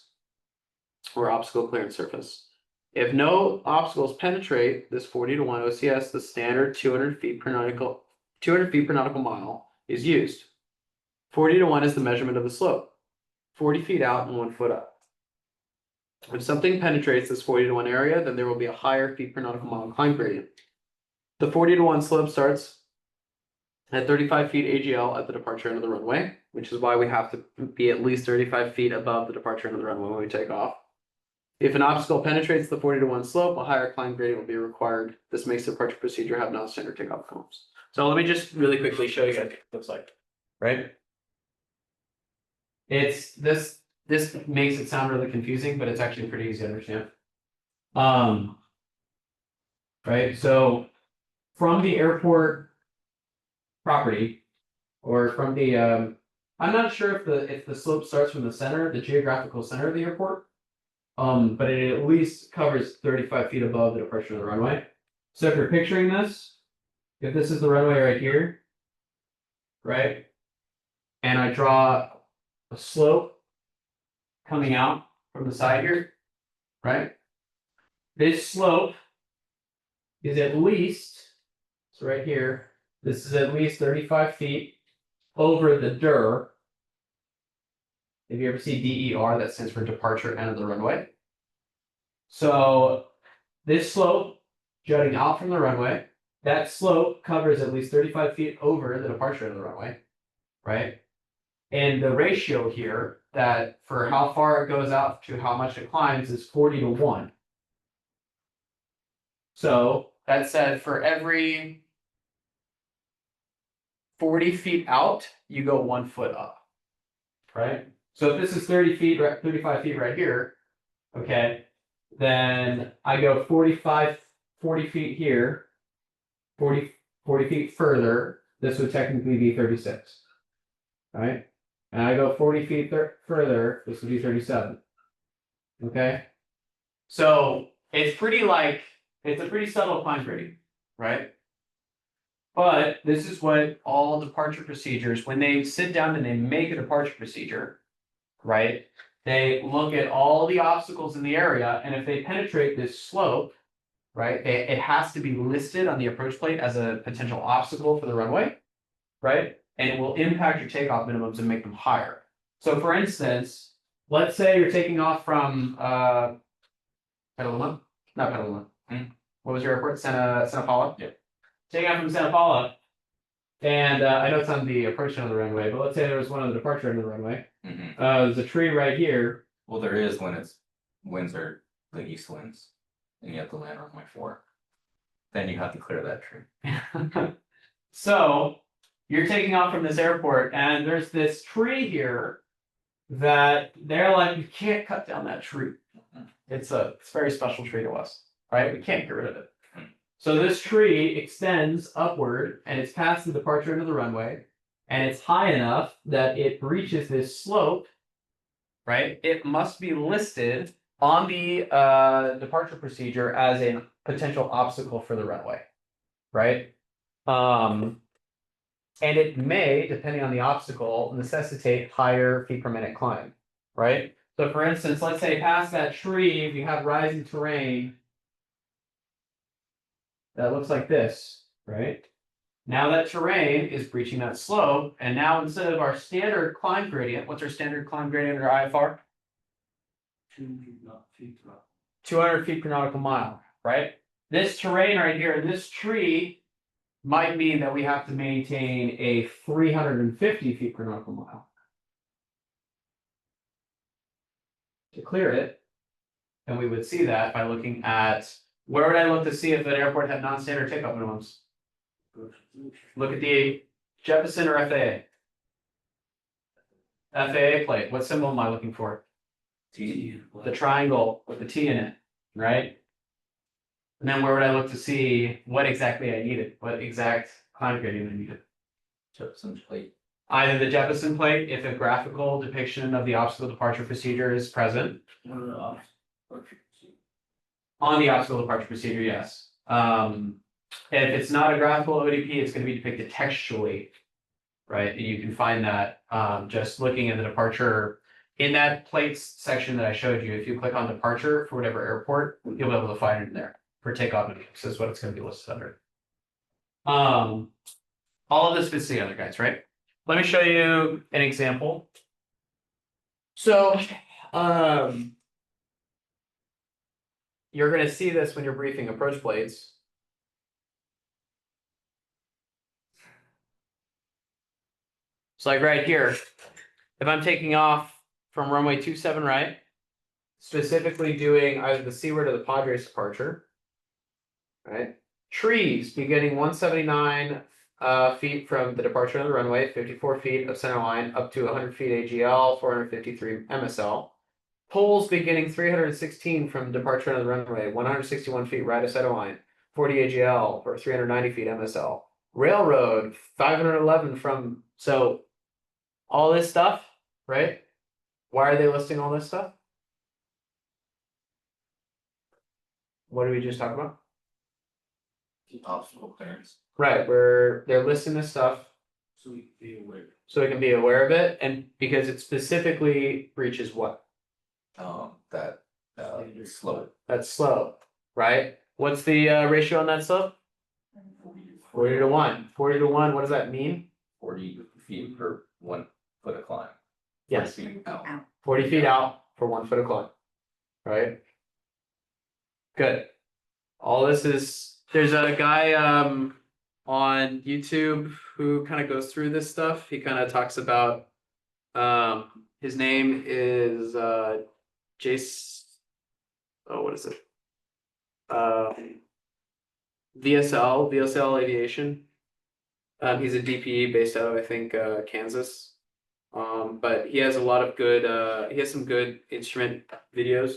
Speaker 1: or obstacle clearance surface. If no obstacles penetrate this 40-to-1 OCS, the standard 200 feet per nautical mile is used. 40-to-1 is the measurement of the slope, 40 feet out and 1 foot up. If something penetrates this 40-to-1 area, then there will be a higher feet per nautical mile climb gradient. The 40-to-1 slope starts at 35 feet AGL at the departure end of the runway, which is why we have to be at least 35 feet above the departure end of the runway when we take off. If an obstacle penetrates the 40-to-1 slope, a higher climb gradient will be required. This makes the departure procedure have non-standard takeoff combs. So let me just really quickly show you guys what it looks like, right? It's this makes it sound really confusing, but it's actually pretty easy to understand. Right, so from the airport property, or from the I'm not sure if the slope starts from the center, the geographical center of the airport. But it at least covers 35 feet above the departure of the runway. So if you're picturing this, if this is the runway right here, right? And I draw a slope coming out from the side here, right? This slope is at least, so right here, this is at least 35 feet over the DER. If you ever see DER, that stands for departure end of the runway. So this slope jutting out from the runway, that slope covers at least 35 feet over the departure end of the runway, right? And the ratio here, that for how far it goes out to how much it climbs, is 40-to-1. So that said, for every 40 feet out, you go 1 foot up, right? So if this is 35 feet right here, okay, then I go 40 feet here, 40 feet further, this would technically be 36, right? And I go 40 feet further, this would be 37, okay? So it's a pretty subtle climb gradient, right? But this is what all departure procedures, when they sit down and they make a departure procedure, right? They look at all the obstacles in the area, and if they penetrate this slope, right, it has to be listed on the approach plate as a potential obstacle for the runway, right? And it will impact your takeoff minimums and make them higher. So for instance, let's say you're taking off from Petaluma, not Petaluma. What was your airport? Santa Paula?
Speaker 3: Yeah.
Speaker 1: Taking off from Santa Paula. And I know it's on the approach end of the runway, but let's say there was one on the departure end of the runway.
Speaker 3: Mhm.
Speaker 1: There's a tree right here.
Speaker 3: Well, there is when it's winds are the east winds, and you have to land runway 4. Then you have to clear that tree.
Speaker 1: So you're taking off from this airport, and there's this tree here that they're like, you can't cut down that tree. It's a very special tree to us, right? We can't get rid of it. So this tree extends upward and it's past the departure end of the runway, and it's high enough that it breaches this slope, right? It must be listed on the departure procedure as a potential obstacle for the runway, right? And it may, depending on the obstacle, necessitate higher feet per minute climb, right? So for instance, let's say past that tree, if you have rising terrain that looks like this, right? Now that terrain is breaching that slope, and now instead of our standard climb gradient, what's our standard climb gradient under IFR? 200 feet per nautical mile, right? This terrain right here, and this tree might mean that we have to maintain a 350 feet per nautical mile to clear it. And we would see that by looking at, where would I look to see if an airport had non-standard takeoff minimums? Look at the Jeppesen or FAA. FAA plate, what symbol am I looking for?
Speaker 3: T.
Speaker 1: The triangle with the T in it, right? And then where would I look to see what exactly I needed, what exact climb gradient I needed?
Speaker 3: Jepson's plate.
Speaker 1: Either the Jeppesen plate, if a graphical depiction of the obstacle departure procedure is present. On the obstacle departure procedure, yes. If it's not a graphical ODP, it's going to be depicted textually, right? And you can find that just looking at the departure in that plates section that I showed you. If you click on departure for whatever airport, you'll be able to find it in there for takeoff minimums. This is what it's going to be listed under. All of this fits together, guys, right? Let me show you an example. So, you're going to see this when you're briefing approach plates. So like right here, if I'm taking off from runway 27 right, specifically doing either the seaward or the Padres departure, right? Trees beginning 179 feet from the departure of the runway, 54 feet of center line, up to 100 feet AGL, 453 MSL. Poles beginning 316 from departure of the runway, 161 feet right of center line, 40 AGL, or 390 feet MSL. Railroad, 511 from, so all this stuff, right? Why are they listing all this stuff? What did we just talk about?
Speaker 3: Obstacle clearance.
Speaker 1: Right, where they're listing this stuff
Speaker 4: So we can be aware.
Speaker 1: so we can be aware of it, and because it specifically reaches what?
Speaker 3: That slope.
Speaker 1: That's slope, right? What's the ratio on that slope? 40 to 1. 40 to 1, what does that mean?
Speaker 3: 40 feet per 1 foot of climb. 40
Speaker 1: Yes,
Speaker 3: feet out.
Speaker 1: 40 feet out for 1 foot of climb, right? Good. All this is, there's a guy on YouTube who kind of goes through this stuff. He kind of talks about, his name is Jace, oh, what is it? VSL Aviation. He's a DPE based out of, I think, Kansas. But he has a lot of good, he has some good instrument videos.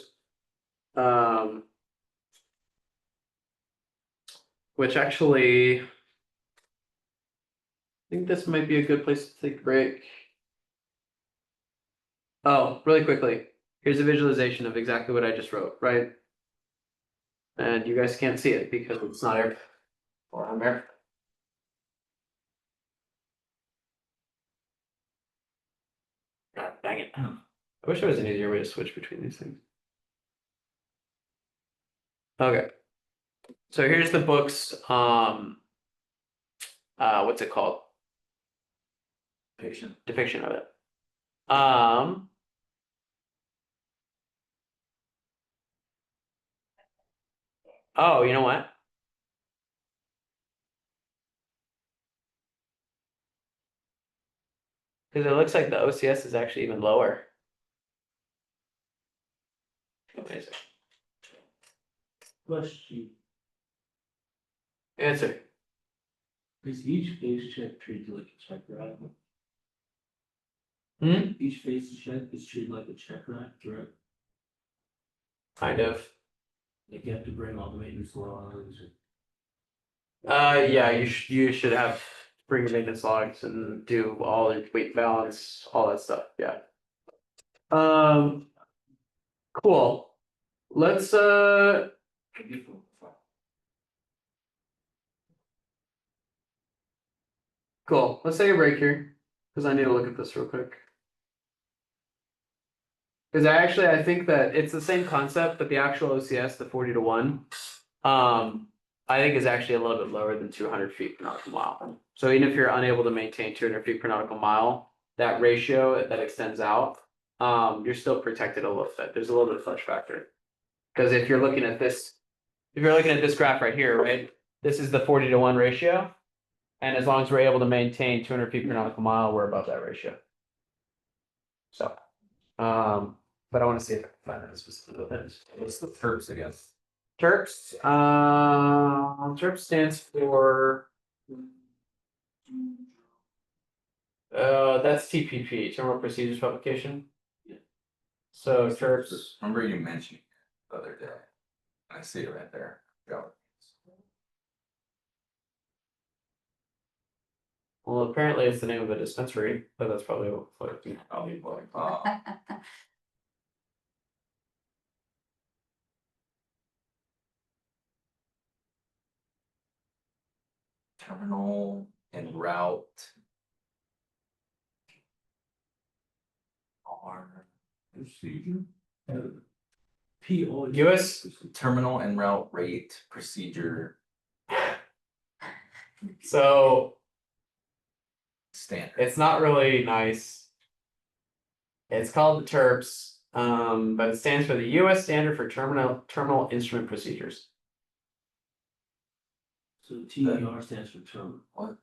Speaker 1: Which actually, I think this might be a good place to take a break. Oh, really quickly, here's a visualization of exactly what I just wrote, right? And you guys can't see it because it's not air or I'm air. dang it. I wish there was an easier way to switch between these things. Okay. So here's the book's, what's it called?
Speaker 3: Patient.
Speaker 1: Depiction of it. Oh, you know what? Because it looks like the OCS is actually even lower. Amazing.
Speaker 4: Question,
Speaker 1: Answer.
Speaker 4: is each face check treated like a check ride?
Speaker 1: Hmm?
Speaker 4: Each face check is treated like a check ride, correct?
Speaker 1: Kind of.
Speaker 4: Like you have to bring all the maintenance logs.
Speaker 1: Yeah, you should have bring your maintenance logs and do all your weight balance, all that stuff, yeah. Cool. Let's cool. Let's take a break here. Because I need to look at this real quick. Because I think that it's the same concept, but the actual OCS, the 40-to-1, I think is actually a little bit lower than 200 feet per nautical mile. So even if you're unable to maintain 200 feet per nautical mile, that ratio that extends out, you're still protected a little bit. There's a little bit of fudge factor. Because if you're looking at this graph right here, right? This is the 40-to-1 ratio. And as long as we're able to maintain 200 feet per nautical mile, we're above that ratio. So, but I want to see if I can find that specific things.
Speaker 3: What's the terps again?
Speaker 1: Terps, terps stands for. That's TPP, Terminal Procedures Publication. So terps.
Speaker 3: Remember you mentioned it the other day. I see it right there. Go.
Speaker 1: Well, apparently it's the name of a dispensary, but that's probably what
Speaker 3: Probably like, terminal and route. R procedure.
Speaker 4: PO.
Speaker 1: US.
Speaker 3: Terminal and route rate procedure
Speaker 1: So
Speaker 3: standard.
Speaker 1: it's not really nice. It's called the terps, but it stands for the US Standard for Terminal Instrument Procedures.
Speaker 4: So TER stands for terminal.
Speaker 3: What?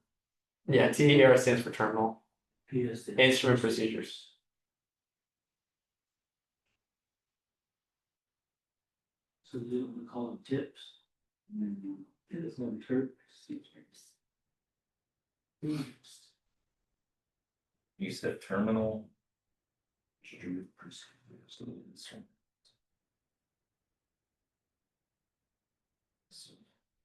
Speaker 1: Yeah, TER stands for Terminal
Speaker 4: PS stands
Speaker 1: Instrument Procedures.
Speaker 4: So they don't call them tips. It's on terp procedures.
Speaker 3: You said terminal.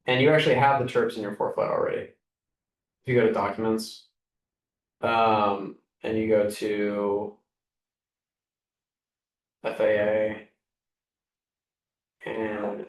Speaker 1: And you actually have the terps in your forfeit already. If you go to documents, and you go to FAA and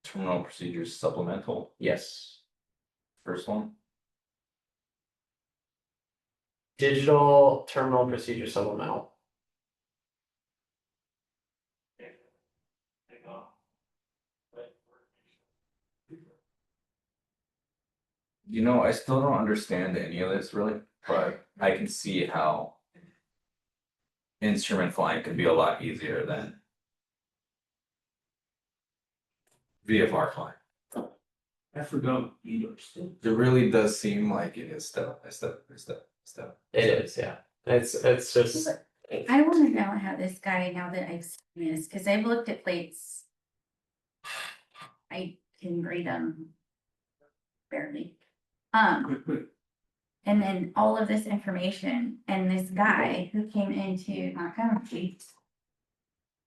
Speaker 3: Terminal procedures supplemental,
Speaker 1: yes,
Speaker 3: first one.
Speaker 1: Digital Terminal Procedure Supplemental.
Speaker 3: You know, I still don't understand any of this really, but I can see how instrument flying can be a lot easier than VFR flying.
Speaker 4: I forgot you understand.
Speaker 3: It really does seem like it is step by step.
Speaker 1: It is, yeah. It's just
Speaker 2: I wanna know how this guy, now that I've seen this, cause I've looked at plates. I can read them. Barely.
Speaker 4: Quick.
Speaker 2: And then all of this information and this guy who came into Montgomery.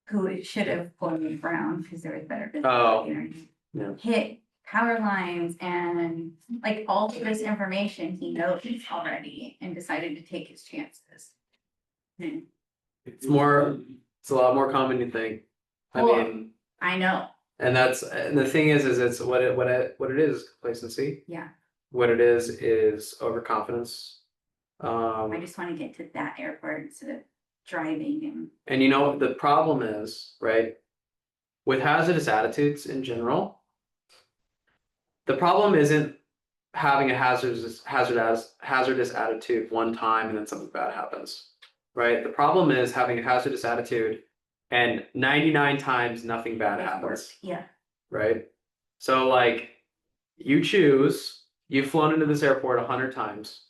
Speaker 2: Who it should have flown around because there was better
Speaker 1: Oh,
Speaker 2: visibility.
Speaker 1: yeah.
Speaker 2: Hit power lines and like all of this information he knows already and decided to take his chances.
Speaker 1: It's a lot more common than you think. I
Speaker 2: Cool.
Speaker 1: mean,
Speaker 2: I know,
Speaker 1: and the thing is it's what it is complacency.
Speaker 2: yeah,
Speaker 1: What it is overconfidence.
Speaker 2: I just wanna get to that airport instead of driving
Speaker 1: And you know, the problem is, right, with hazardous attitudes in general, the problem isn't having a hazardous attitude one time and then something bad happens, right? The problem is having a hazardous attitude and 99 times nothing bad happens,
Speaker 2: yeah,
Speaker 1: right? So like you've flown into this airport 100 times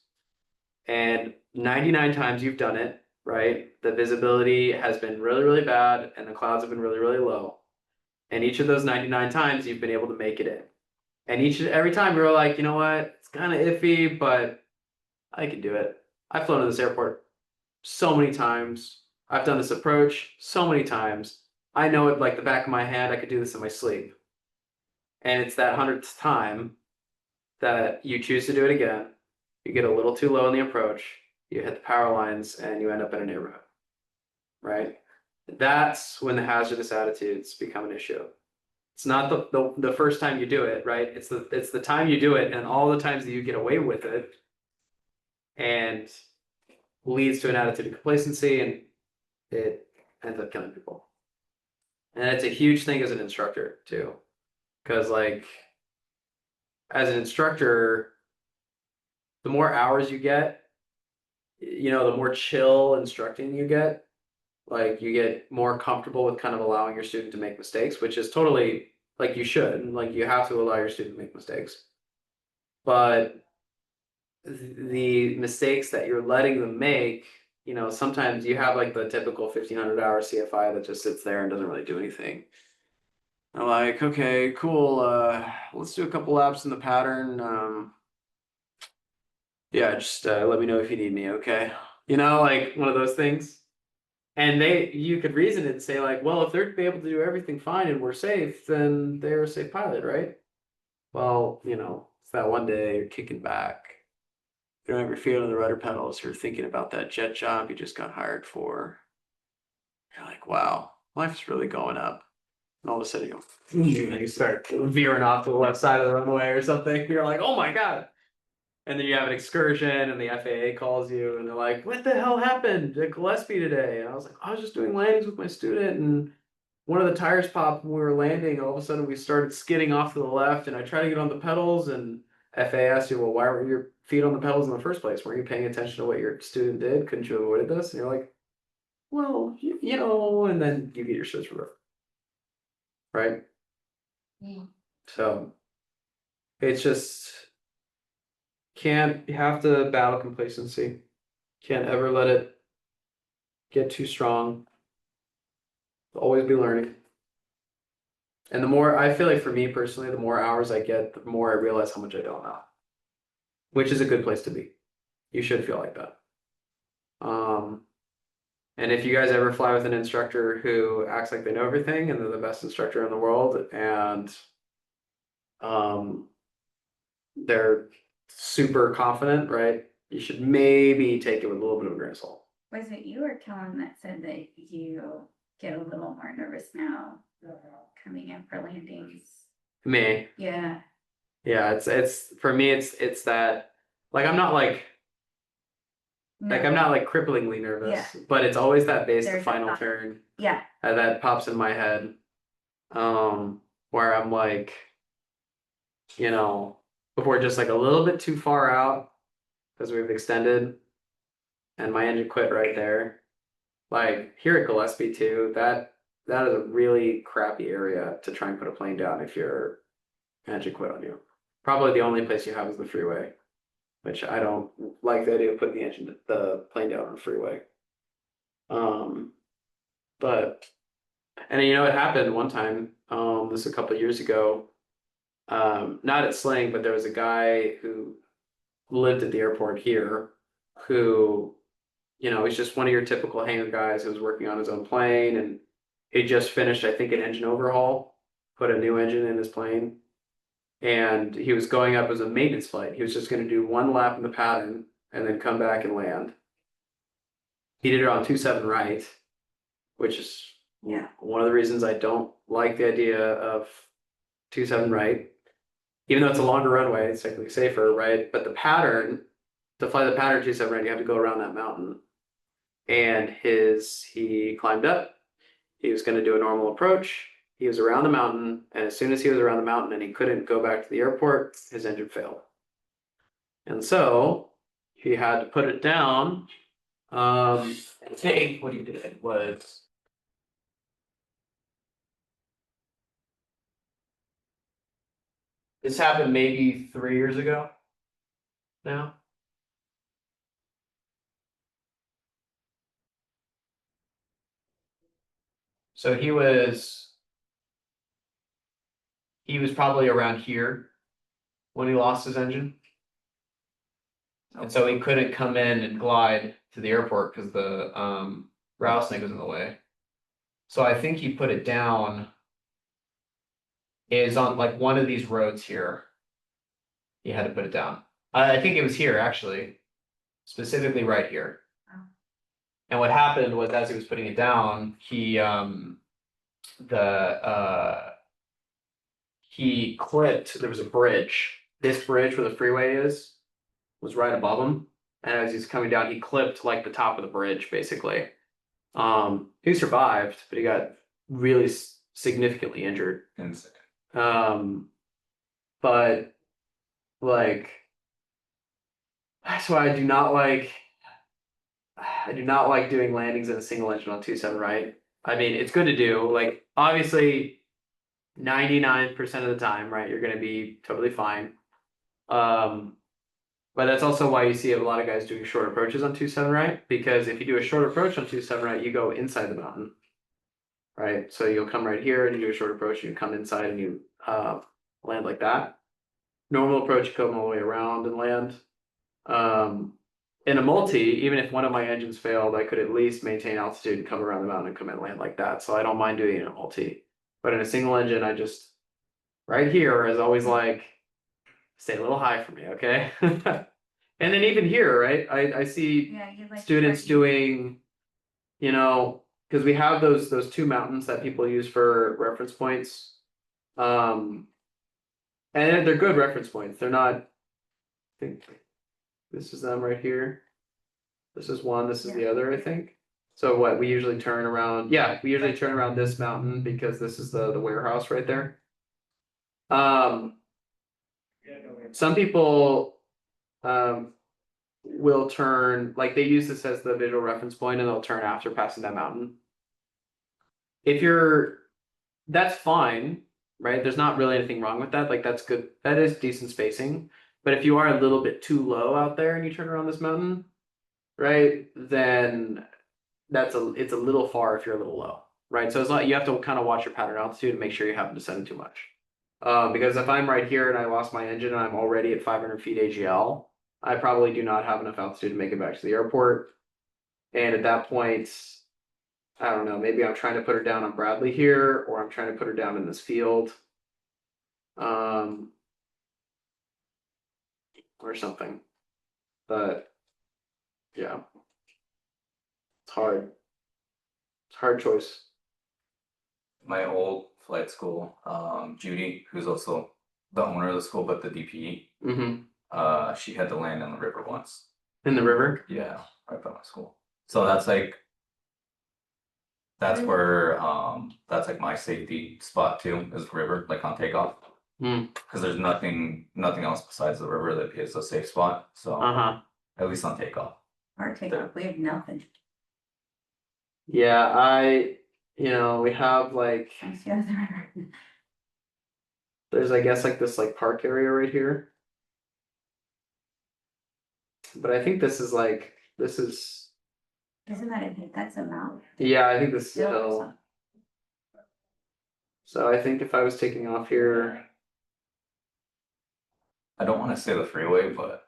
Speaker 1: and 99 times you've done it, right? The visibility has been really, really bad and the clouds have been really, really low. And each of those 99 times you've been able to make it in. And every time you're like, you know what, it's kind of iffy, but I can do it. I've flown to this airport so many times. I've done this approach so many times. I know it like the back of my hand. I could do this in my sleep. And it's that 100th time that you choose to do it again. You get a little too low in the approach. You hit the power lines and you end up in a neighborhood, right? That's when the hazardous attitudes become an issue. It's not the first time you do it, right? It's the time you do it and all the times that you get away with it and leads to an attitude of complacency and it ends up killing people. And it's a huge thing as an instructor too. Because like as an instructor, the more hours you get, you know, the more chill instructing you get. Like you get more comfortable with kind of allowing your student to make mistakes, which is totally like you should, and like you have to allow your student to make mistakes. But the mistakes that you're letting them make, you know, sometimes you have like the typical 1500-hour CFI that just sits there and doesn't really do anything. I'm like, okay, cool. Let's do a couple laps in the pattern. Yeah, just let me know if you need me, okay? You know, like one of those things. And you could reason it and say like, well, if they're able to do everything fine and we're safe, then they're a safe pilot, right? Well, you know, it's that one day you're kicking back. You don't have your feet on the rudder pedals. You're thinking about that jet job you just got hired for. You're like, wow, life's really going up. And all of a sudden you start veering off to the left side of the runway or something. You're like, oh my God. And then you have an excursion and the FAA calls you and they're like, what the hell happened at Gillespie today? And I was like, I was just doing landings with my student and one of the tires popped when we were landing. All of a sudden we started skidding off to the left and I tried to get on the pedals and FAA asked you, well, why were your feet on the pedals in the first place? Weren't you paying attention to what your student did? Couldn't you have avoided this? And you're like, well, you know, and then you get your shit revoked. Right?
Speaker 2: yeah.
Speaker 1: So it's just you have to battle complacency. Can't ever let it get too strong. Always be learning. And the more I feel like for me personally, the more hours I get, the more I realize how much I don't know. Which is a good place to be. You should feel like that. And if you guys ever fly with an instructor who acts like they know everything and they're the best instructor in the world and they're super confident, right? You should maybe take it with a little bit of a grain of salt.
Speaker 2: Was it you or Kellen that said that you get a little more nervous now coming in for landings?
Speaker 1: Me.
Speaker 2: Yeah,
Speaker 1: Yeah, it's for me it's that like I'm not like I'm not like cripplingly nervous,
Speaker 2: Yeah.
Speaker 1: but it's always that base, the
Speaker 2: There's a
Speaker 1: final
Speaker 2: thought.
Speaker 1: turn
Speaker 2: yeah,
Speaker 1: that pops in my head, where I'm like, you know, if we're just like a little bit too far out because we've extended, and my engine quit right there. Like here at Gillespie too, that is a really crappy area to try and put a plane down if your engine quit on you. Probably the only place you have is the freeway, which I don't like the idea of putting the plane down on the freeway. But and you know it happened one time. This was a couple of years ago. Not at Sling, but there was a guy who lived at the airport here, who, you know, he's just one of your typical hangar guys who was working on his own plane, and he just finished, I think, an engine overhaul, put a new engine in his plane, and he was going up as a maintenance flight. He was just going to do one lap in the pattern and then come back and land. he did it on 27 right, which is
Speaker 2: Yeah.
Speaker 1: one of the reasons I don't like the idea of 27 right. Even though it's a longer runway, it's technically safer, right? But the pattern, to fly the pattern 27 right, you have to go around that mountain. And he climbed up. He was going to do a normal approach. He was around the mountain, and as soon as he was around the mountain and he couldn't go back to the airport, his engine failed. And so he had to put it down. I think what he did was this happened maybe 3 years ago now. So he was probably around here when he lost his engine. And so he couldn't come in and glide to the airport because the rattlesnake was in the way. So I think he put it down is on like one of these roads here. He had to put it down. I think it was here actually, specifically right here.
Speaker 2: Oh.
Speaker 1: And what happened was as he was putting it down, he clipped, there was a bridge. This bridge where the freeway is was right above him. And as he's coming down, he clipped like the top of the bridge, basically. He survived, but he got really significantly injured.
Speaker 3: Insane.
Speaker 1: But like, that's why I do not like doing landings in a single engine on 27 right. I mean, it's good to do. Like, obviously, 99% of the time, right, you're going to be totally fine. But that's also why you see a lot of guys doing short approaches on 27 right, because if you do a short approach on 27 right, you go inside the mountain, right? So you'll come right here and you do a short approach, and you come inside and you land like that. Normal approach, you come all the way around and land. In a multi, even if one of my engines failed, I could at least maintain altitude and come around the mountain and come and land like that. So I don't mind doing it in a multi. But in a single engine, I just right here is always like stay a little high for me, okay? And then even here, right? I see
Speaker 2: Yeah, you like.
Speaker 1: students doing, you know, because we have those two mountains that people use for reference points. And they're good reference points. They're not, I think this is them right here. This is one, this is the other, I think. So what we usually turn around, yeah, we usually turn around this mountain because this is the warehouse right there. Some people will turn, like they use this as the visual reference point and they'll turn after passing that mountain. That's fine, right? There's not really anything wrong with that. Like that's good. That is decent spacing. But if you are a little bit too low out there and you turn around this mountain, right, then it's a little far if you're a little low, right? So it's like you have to kind of watch your pattern altitude and make sure you haven't descended too much. Because if I'm right here and I lost my engine and I'm already at 500 feet AGL, I probably do not have enough altitude to make it back to the airport. And at that point, I don't know, maybe I'm trying to put her down on Bradley here, or I'm trying to put her down in this field. Or something. But yeah. It's hard. It's a hard choice.
Speaker 3: My old flight school, Judy, who's also the owner of the school, but the DPE,
Speaker 1: Mm-hmm.
Speaker 3: she had to land in the river once.
Speaker 1: In the river?
Speaker 3: Yeah, right by my school. So that's like, that's where, that's like my safety spot too, is the river, like on takeoff. Because there's nothing else besides the river that is a safe spot. So at least on takeoff.
Speaker 2: Our takeoff, we have nothing.
Speaker 1: Yeah, we have like,
Speaker 2: I see the river.
Speaker 1: there's I guess like this like park area right here. But I think this is
Speaker 2: Isn't that it? That's a mountain.
Speaker 1: yeah, I think this is a
Speaker 2: Hill or
Speaker 1: hill.
Speaker 2: something.
Speaker 1: So I think if I was taking off here,
Speaker 3: I don't want to say the freeway, but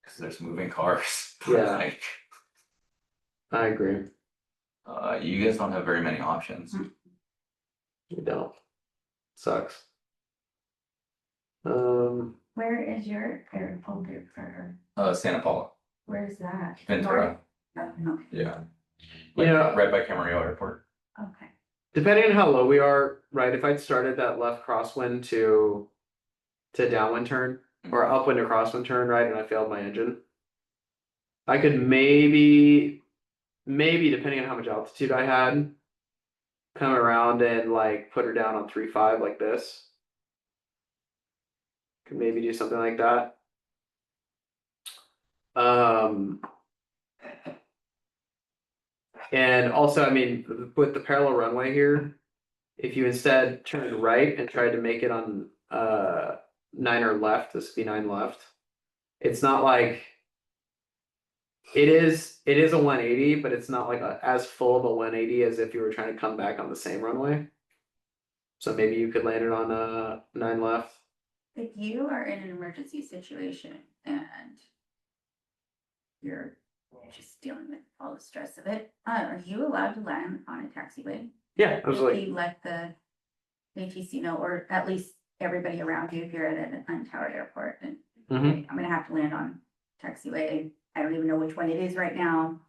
Speaker 3: because there's moving cars.
Speaker 1: Yeah.
Speaker 3: Like,
Speaker 1: I agree.
Speaker 3: you guys don't have very many options.
Speaker 1: You don't. Sucks.
Speaker 2: Where is your airport for her?
Speaker 3: Santa Paula.
Speaker 2: Where's that?
Speaker 3: Ventura,
Speaker 2: North? No,
Speaker 3: yeah.
Speaker 1: Yeah.
Speaker 3: Right by Camarillo Airport.
Speaker 2: okay.
Speaker 1: Depending on how low we are, right? If I'd started that left crosswind to downwind turn or upwind to crosswind turn, right, and I failed my engine, I could maybe depending on how much altitude I had, come around and like put her down on 3.5 like this. Could maybe do something like that. And also, I mean, with the parallel runway here, if you instead turned right and tried to make it on 9 left, this would be 9 left. It's not like it is a 180, but it's not like as full of a 180 as if you were trying to come back on the same runway. So maybe you could land it on 9 left.
Speaker 2: If you are in an emergency situation and you're just dealing with all the stress of it, are you allowed to land on a taxiway?
Speaker 1: Yeah,
Speaker 2: If
Speaker 1: absolutely.
Speaker 2: you let the ATC know, or at least everybody around you, if you're at an untowered airport, and
Speaker 1: Mhm.
Speaker 2: I'm gonna have to land on taxiway. I don't even know which one it is right now.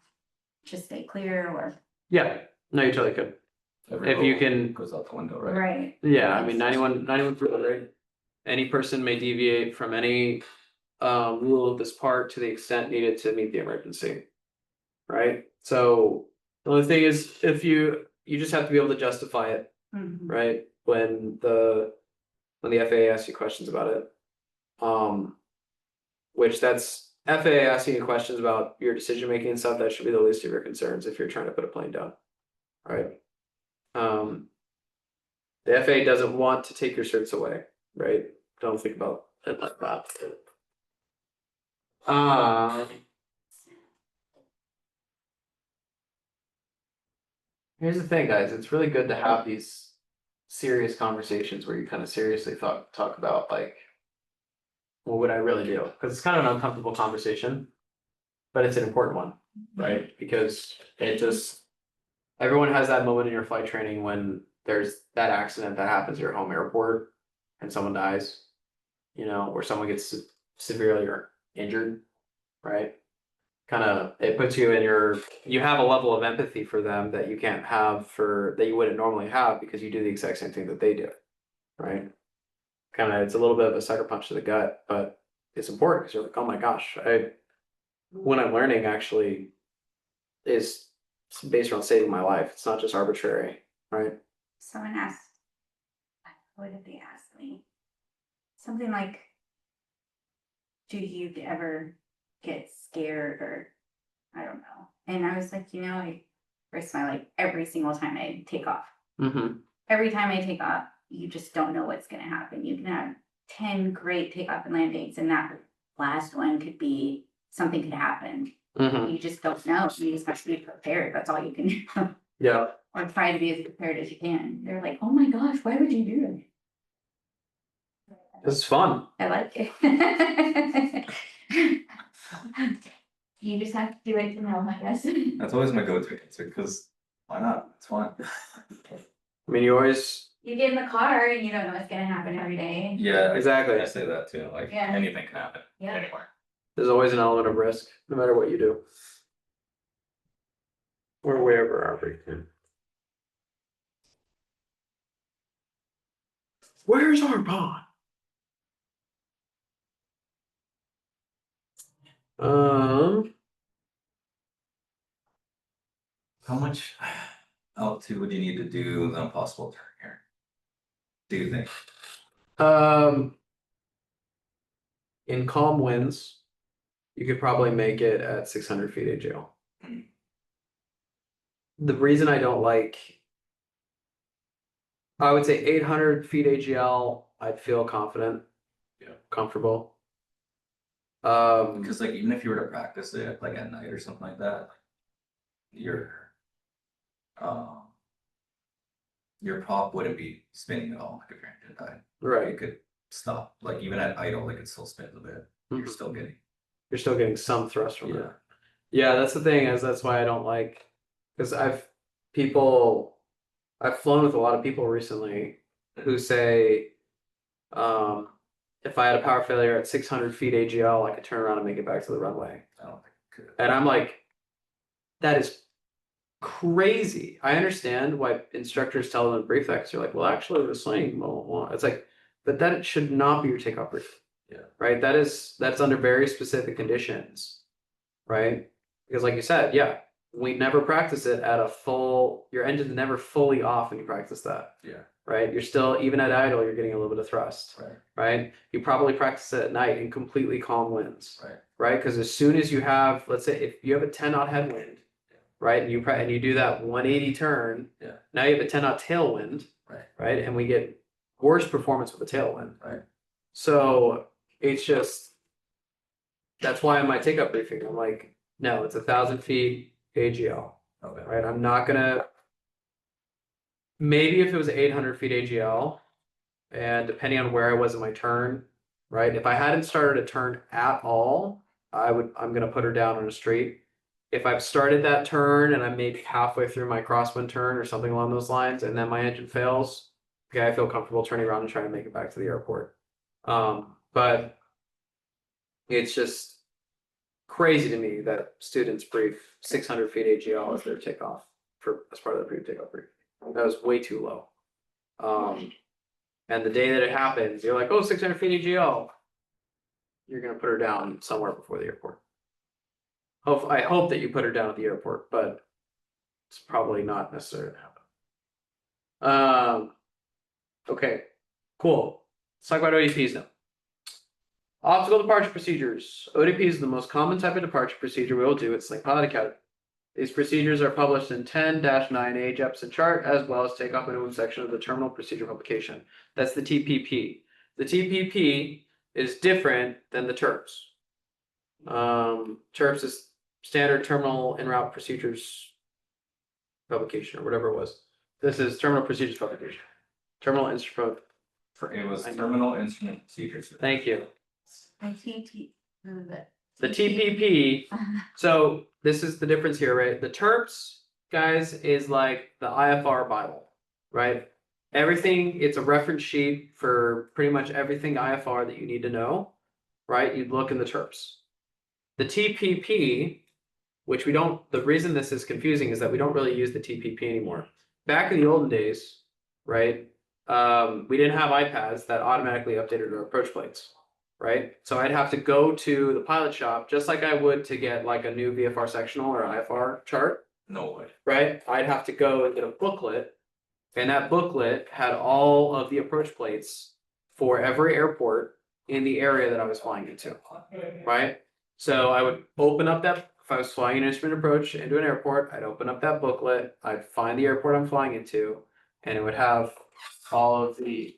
Speaker 2: Just stay clear or,
Speaker 1: Yeah, no, you totally could.
Speaker 3: Every
Speaker 1: If you
Speaker 3: roll
Speaker 1: can-
Speaker 3: goes out the window, right?
Speaker 2: right,
Speaker 1: Yeah, I mean 91 through right? Any person may deviate from any rule of this part to the extent needed to meet the emergency. Right? So the only thing is if you just have to be able to justify it,
Speaker 2: Mhm.
Speaker 1: right? When the FAA asks you questions about it. Which that's FAA asking you questions about your decision making and stuff, that should be the least of your concerns if you're trying to put a plane down. Right? The FAA doesn't want to take your certs away, right? Don't think about it like that. Here's the thing, guys. It's really good to have these serious conversations where you kind of seriously talk about like, what would I really do? Because it's kind of an uncomfortable conversation, but it's an important one, right? Because it just everyone has that moment in your flight training when there's that accident that happens at your home airport and someone dies, or someone gets severely injured, right? Kind of it puts you in you have a level of empathy for them that you can't have that you wouldn't normally have because you do the exact same thing that they do, right? Kind of it's a little bit of a sucker punch to the gut, but it's important because you're like, oh my gosh, what I'm learning actually is based around saving my life. It's not just arbitrary, right?
Speaker 2: Someone asked, what did they ask me? Something like, do you ever get scared or I don't know. And I was like, I risk my life every single time I take off.
Speaker 1: Mm-hmm.
Speaker 2: Every time I take off, you just don't know what's going to happen. You can have 10 great takeoff and landings, and that last one could be something could happen.
Speaker 1: Mm-hmm.
Speaker 2: You just don't know. You just have to be prepared. That's all you can do.
Speaker 1: Yeah.
Speaker 2: Or try to be as prepared as you can. They're like, oh my gosh, why would you do that?
Speaker 1: This is fun.
Speaker 2: I like it. You just have to do it to know, I guess.
Speaker 3: That's always my go-to answer, because why not? It's fun.
Speaker 1: I mean, you always
Speaker 2: You get in the car and you don't know what's gonna happen every day.
Speaker 3: Yeah,
Speaker 1: exactly.
Speaker 3: I say that too, like
Speaker 2: Yeah.
Speaker 3: anything can happen
Speaker 2: Yeah.
Speaker 3: anywhere.
Speaker 1: There's always an element of risk, no matter what you do. Or wherever are we? Where's our pond?
Speaker 3: How much altitude would you need to do the impossible turn here? Do you think?
Speaker 1: In calm winds, you could probably make it at 600 feet AGL. The reason I don't like, I would say 800 feet AGL, I'd feel confident, comfortable.
Speaker 3: Because like even if you were to practice it like at night or something like that, your prop wouldn't be spinning at all, like if your engine died.
Speaker 1: Right.
Speaker 3: It could stop. Like even at idle, like it still spins a bit. You're still getting
Speaker 1: some thrust from it.
Speaker 3: Yeah.
Speaker 1: Yeah, that's the thing, that's why I don't like, because I've flown with a lot of people recently who say, if I had a power failure at 600 feet AGL, I could turn around and make it back to the runway.
Speaker 3: I don't think
Speaker 1: And I'm like, that is crazy. I understand why instructors tell them to brief that, because you're like, well, actually, the swing, blah, blah, blah. It's like, but that should not be your takeoff brief.
Speaker 3: Yeah.
Speaker 1: Right. That's under very specific conditions. Right. Because like you said, yeah, we never practice it at a full, your engine's never fully off when you practice that.
Speaker 3: Yeah.
Speaker 1: Right. You're still, even at idle, you're getting a little bit of thrust.
Speaker 3: Right.
Speaker 1: Right. You probably practice it at night in completely calm winds.
Speaker 3: Right.
Speaker 1: Right. Because as soon as you have, let's say if you have a 10 knot headwind, right, and you do that 180 turn,
Speaker 3: Yeah.
Speaker 1: now you have a 10 knot tailwind,
Speaker 3: Right.
Speaker 1: right, and we get worse performance with a tailwind.
Speaker 3: Right.
Speaker 1: So it's just, that's why in my take-up briefing, I'm like, no, it's 1,000 feet AGL,
Speaker 3: Okay.
Speaker 1: right? I'm not gonna, maybe if it was 800 feet AGL, and depending on where I was in my turn, right, if I hadn't started a turn at all, I'm gonna put her down on a straight. If I've started that turn and I'm maybe halfway through my crosswind turn or something along those lines, and then my engine fails, okay, I feel comfortable turning around and trying to make it back to the airport. But it's just crazy to me that students brief 600 feet AGL as their takeoff as part of their pre-takeoff brief. That was way too low. And the day that it happens, you're like, oh, 600 feet AGL. You're gonna put her down somewhere before the airport. I hope that you put her down at the airport, but it's probably not necessary to happen. Okay, cool. Let's talk about ODPs now. Obstacle departure procedures. ODP is the most common type of departure procedure we will do at Sling Pilot Academy. These procedures are published in 10-9A Jepson chart, as well as takeoff and move section of the terminal procedure publication. That's the TPP. The TPP is different than the TERPS. TERPS is standard terminal en route procedures publication or whatever it was. This is terminal procedures publication. Terminal instrument.
Speaker 3: It was terminal instrument procedures.
Speaker 1: Thank you.
Speaker 2: The
Speaker 1: The TPP. So this is the difference here, right? The TERPS, guys, is like the IFR Bible, right? Everything, it's a reference sheet for pretty much everything IFR that you need to know, right? You'd look in the TERPS. The TPP, which we don't, the reason this is confusing is that we don't really use the TPP anymore. Back in the olden days, right? We didn't have iPads that automatically updated our approach plates, right? So I'd have to go to the pilot shop just like I would to get like a new VFR sectional or IFR chart,
Speaker 3: No way.
Speaker 1: right? I'd have to go and get a booklet, and that booklet had all of the approach plates for every airport in the area that I was flying into, right? So I would open up that, if I was flying an instrument approach into an airport, I'd open up that booklet, I'd find the airport I'm flying into, and it would have all of the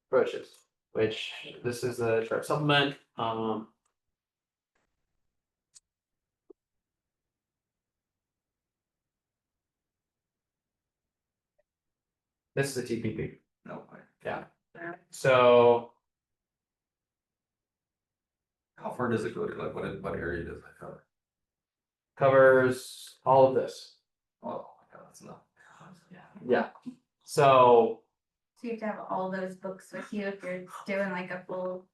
Speaker 1: approaches, which this is the chart supplement. This is the TPP.
Speaker 3: No way.
Speaker 1: Yeah. So
Speaker 3: How far does it go to? Like what area does it cover?
Speaker 1: covers all of this.
Speaker 3: Oh my god, that's enough.
Speaker 1: Yeah. So
Speaker 2: you have to have all those books with you if you're doing like a full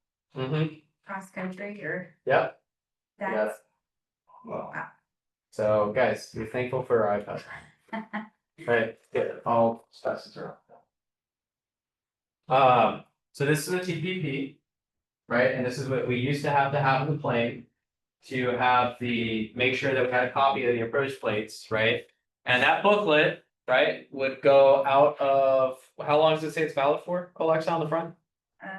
Speaker 2: cross country or
Speaker 1: yep.
Speaker 2: that's
Speaker 3: Wow.
Speaker 1: So guys, be thankful for our iPad. Right. Get all specifies around. So this is a TPP, right? And this is what we used to have in the plane to have make sure that we had a copy of the approach plates, right? And that booklet, right, would go out of, how long does it say it's valid for, Alexa, on the front?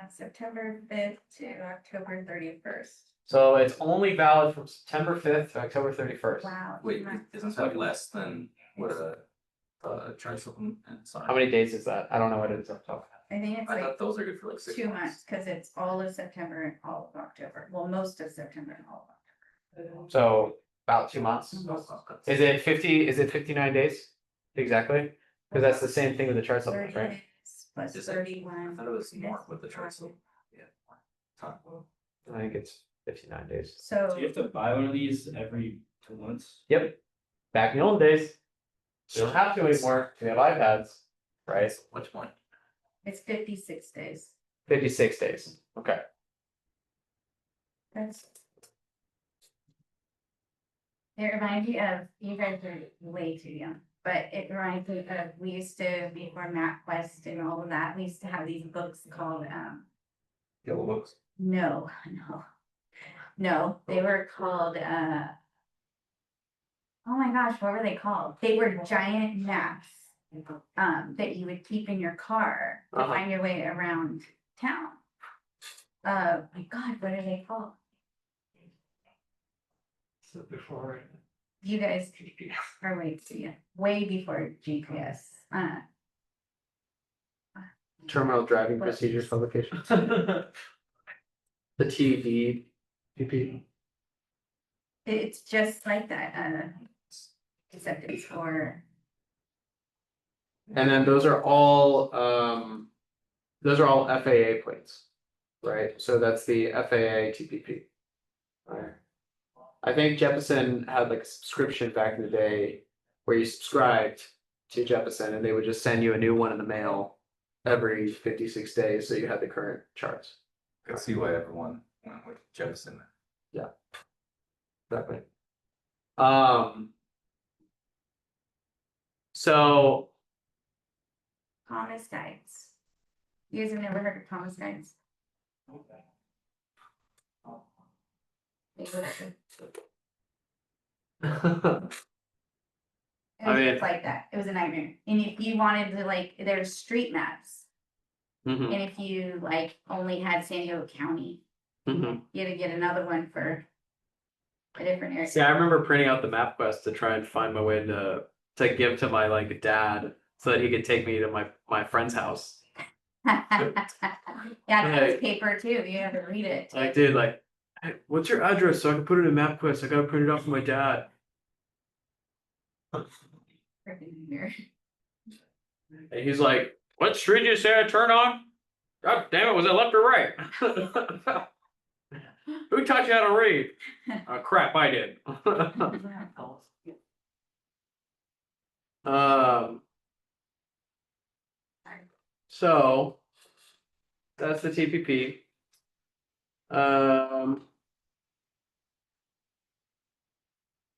Speaker 2: September 5th to October 31st.
Speaker 1: So it's only valid from September 5th to October 31st.
Speaker 2: Wow.
Speaker 3: Wait, isn't that less than what a chart supplement? Sorry.
Speaker 1: How many days is that? I don't know what it is off the top.
Speaker 2: I think it's
Speaker 3: I
Speaker 2: like
Speaker 3: thought those are good for like 6
Speaker 2: 2 months because it's all of September and all of October. Well, most of September and all of October.
Speaker 1: So about 2 months. Is it 50? Is it 59 days? Exactly. Because that's the same thing with the chart supplement,
Speaker 2: 30
Speaker 1: right?
Speaker 2: days plus
Speaker 3: Is it?
Speaker 2: 31.
Speaker 3: I thought it was more with the chart supplement. Yeah. Time.
Speaker 1: I think it's 59 days.
Speaker 2: So
Speaker 4: Do you have to buy one of these every 2 months?
Speaker 1: Yep. Back in the old days, we don't have to anymore. We have iPads, right?
Speaker 3: Which one?
Speaker 2: it's 56 days.
Speaker 1: 56 days. Okay.
Speaker 2: That's It reminds me of, you guys are way too young, but it reminds me of, we used to, before MapQuest and all of that, we used to have these books called,
Speaker 3: Yellow books.
Speaker 2: no, no, they were called, oh my gosh, what were they called? They were giant maps, that you would keep in your car to
Speaker 1: Uh-huh.
Speaker 2: find your way around town. My God, what are they called?
Speaker 1: So before.
Speaker 2: You guys are way too young, way before GPS.
Speaker 1: Terminal driving
Speaker 2: What?
Speaker 1: procedures publication. The TVPP.
Speaker 2: It's just like that, except it's for,
Speaker 1: And then those are all FAA plates, right? So that's the FAA TPP. Alright. I think Jeppesen had like a subscription back in the day where you subscribed to Jeppesen and they would just send you a new one in the mail every 56 days, so you had the current charts.
Speaker 3: I can see why everyone went with Jefferson.
Speaker 1: Exactly. So
Speaker 2: Thomas guides. You guys have never heard of Thomas guides? They were- It
Speaker 1: I
Speaker 2: was
Speaker 1: mean-
Speaker 2: just like that. It was a nightmare. And if you wanted to like, there's street maps.
Speaker 1: Mhm,
Speaker 2: And if you like only had San Diego County,
Speaker 1: mhm.
Speaker 2: you had to get another one for a different area.
Speaker 1: See, I remember printing out the MapQuest to try and find my way to give to my like dad so that he could take me to my friend's house.
Speaker 2: Yeah, that was
Speaker 1: Like-
Speaker 2: paper too. You had to read it.
Speaker 1: I did like, hey, what's your address so I can put it in MapQuest? I gotta print it out for my dad.
Speaker 2: Freaking weird.
Speaker 1: And he's like, what street did you say I turn on? God damn it, was it left or right? Who taught you how to read? Crap, I did. So that's the TPP.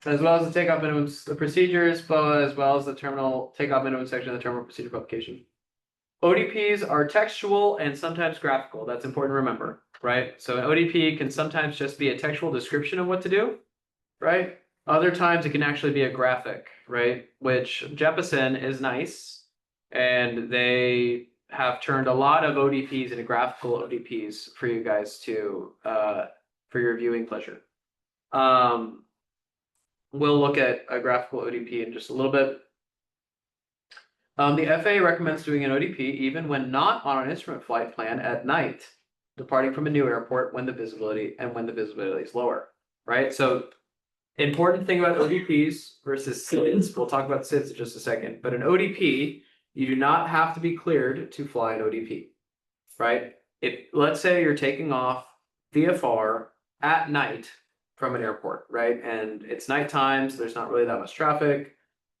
Speaker 1: As well as the takeoff minimums, the procedures, as well as the terminal takeoff minimum section of the terminal procedure publication. ODPs are textual and sometimes graphical. That's important to remember, right? So an ODP can sometimes just be a textual description of what to do, right? Other times it can actually be a graphic, right? Which Jeppesen is nice, and they have turned a lot of ODPs into graphical ODPs for you guys to for your viewing pleasure. We'll look at a graphical ODP in just a little bit. The FAA recommends doing an ODP even when not on an instrument flight plan at night, departing from a new airport when the visibility is lower, right? So important thing about ODPs versus SIDS, we'll talk about SIDS in just a second, but an ODP, you do not have to be cleared to fly an ODP, right? If let's say you're taking off VFR at night from an airport, right? And it's nighttime, so there's not really that much traffic.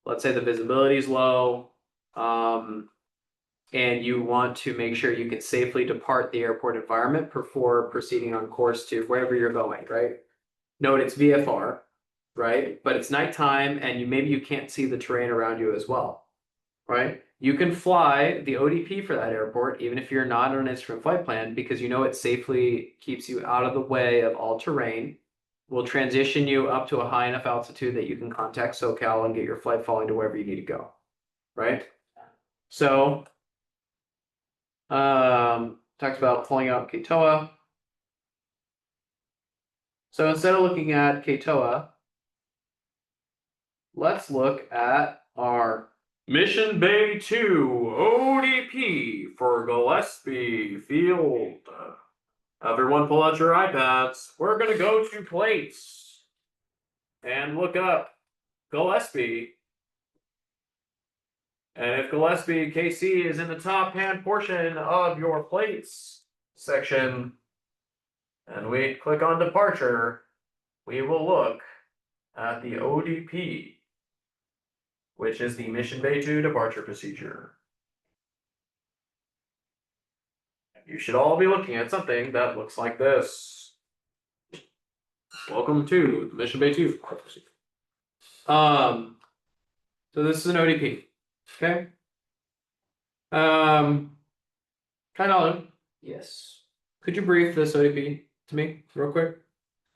Speaker 1: Let's say the visibility is low, and you want to make sure you can safely depart the airport environment before proceeding on course to wherever you're going, right? Note it's VFR, right? But it's nighttime and maybe you can't see the terrain around you as well, right? You can fly the ODP for that airport even if you're not on an instrument flight plan because you know it safely keeps you out of the way of all terrain, will transition you up to a high enough altitude that you can contact SoCal and get your flight following to wherever you need to go, right? So, talks about pulling out KTOA. So instead of looking at KTOA, let's look at our Mission Bay 2 ODP for Gillespie Field. Everyone pull out your iPads. We're going to go to plates and look up Gillespie. And if Gillespie KSEE is in the top hand portion of your plates section, and we click on departure, we will look at the ODP, which is the Mission Bay 2 departure procedure. You should all be looking at something that looks like this. Welcome to the Mission Bay 2 departure procedure. So this is an ODP, okay? Kind
Speaker 4: Yes.
Speaker 1: could you brief this ODP to me real quick?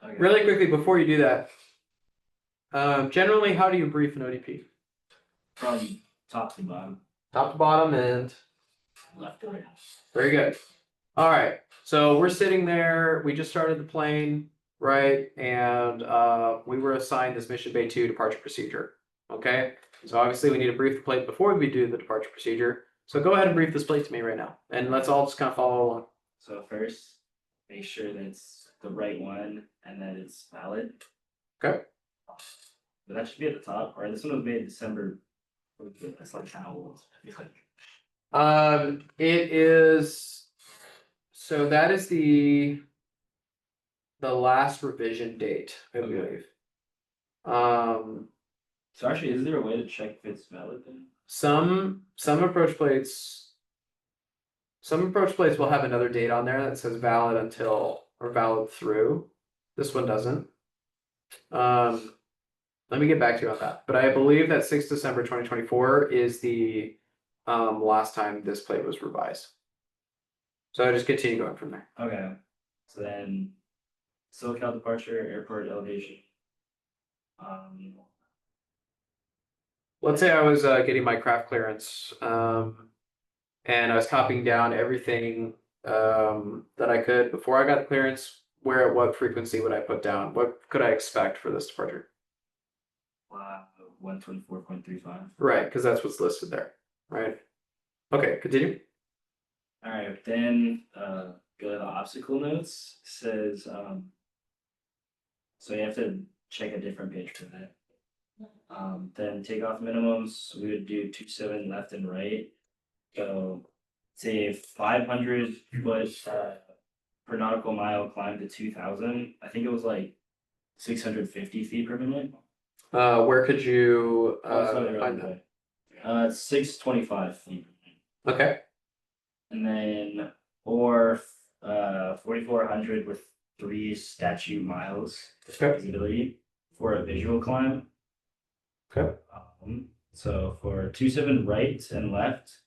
Speaker 4: Okay.
Speaker 1: Really quickly before you do that. Generally, how do you brief an ODP?
Speaker 4: From top to bottom,
Speaker 1: Top to bottom and
Speaker 4: left to right.
Speaker 1: very good. All right, so we're sitting there, we just started the plane, right? And we were assigned this Mission Bay 2 departure procedure. Okay, so obviously we need to brief the plate before we do the departure procedure. So go ahead and brief this plate to me right now, and let's all just kind of follow along.
Speaker 4: So first, make sure that it's the right one and that it's valid.
Speaker 1: Okay.
Speaker 4: But that should be at the top, or this one was made in December. That's like how old.
Speaker 1: It is, so that is the last revision date, I
Speaker 4: Okay.
Speaker 1: believe.
Speaker 4: So actually, is there a way to check if it's valid then?
Speaker 1: Some approach plates. Some approach plates will have another date on there that says valid until or valid through. This one doesn't. Let me get back to you on that. But I believe that 6 December 2024 is the last time this plate was revised. So I just continue going from there.
Speaker 4: Okay. So then, SoCal departure, airport elevation.
Speaker 1: Let's say I was getting my craft clearance, and I was copying down everything that I could before I got the clearance. Where at what frequency would I put down? What could I expect for this departure?
Speaker 4: 124.35.
Speaker 1: Right, because that's what's listed there. Right. Okay, continue.
Speaker 4: All right, then go to the obstacle notes. It says so you have to check a different page for that. Then takeoff minimums, we would do 27 left and right. So say 500 foot per nautical mile climb to 2,000. I think it was like 650 feet per minute.
Speaker 1: Where could you find that?
Speaker 4: 625 feet.
Speaker 1: Okay.
Speaker 4: And then, or 4,400 with 3 statute miles
Speaker 1: Okay.
Speaker 4: visibility for a visual climb.
Speaker 1: Okay.
Speaker 4: So for 27 right and left,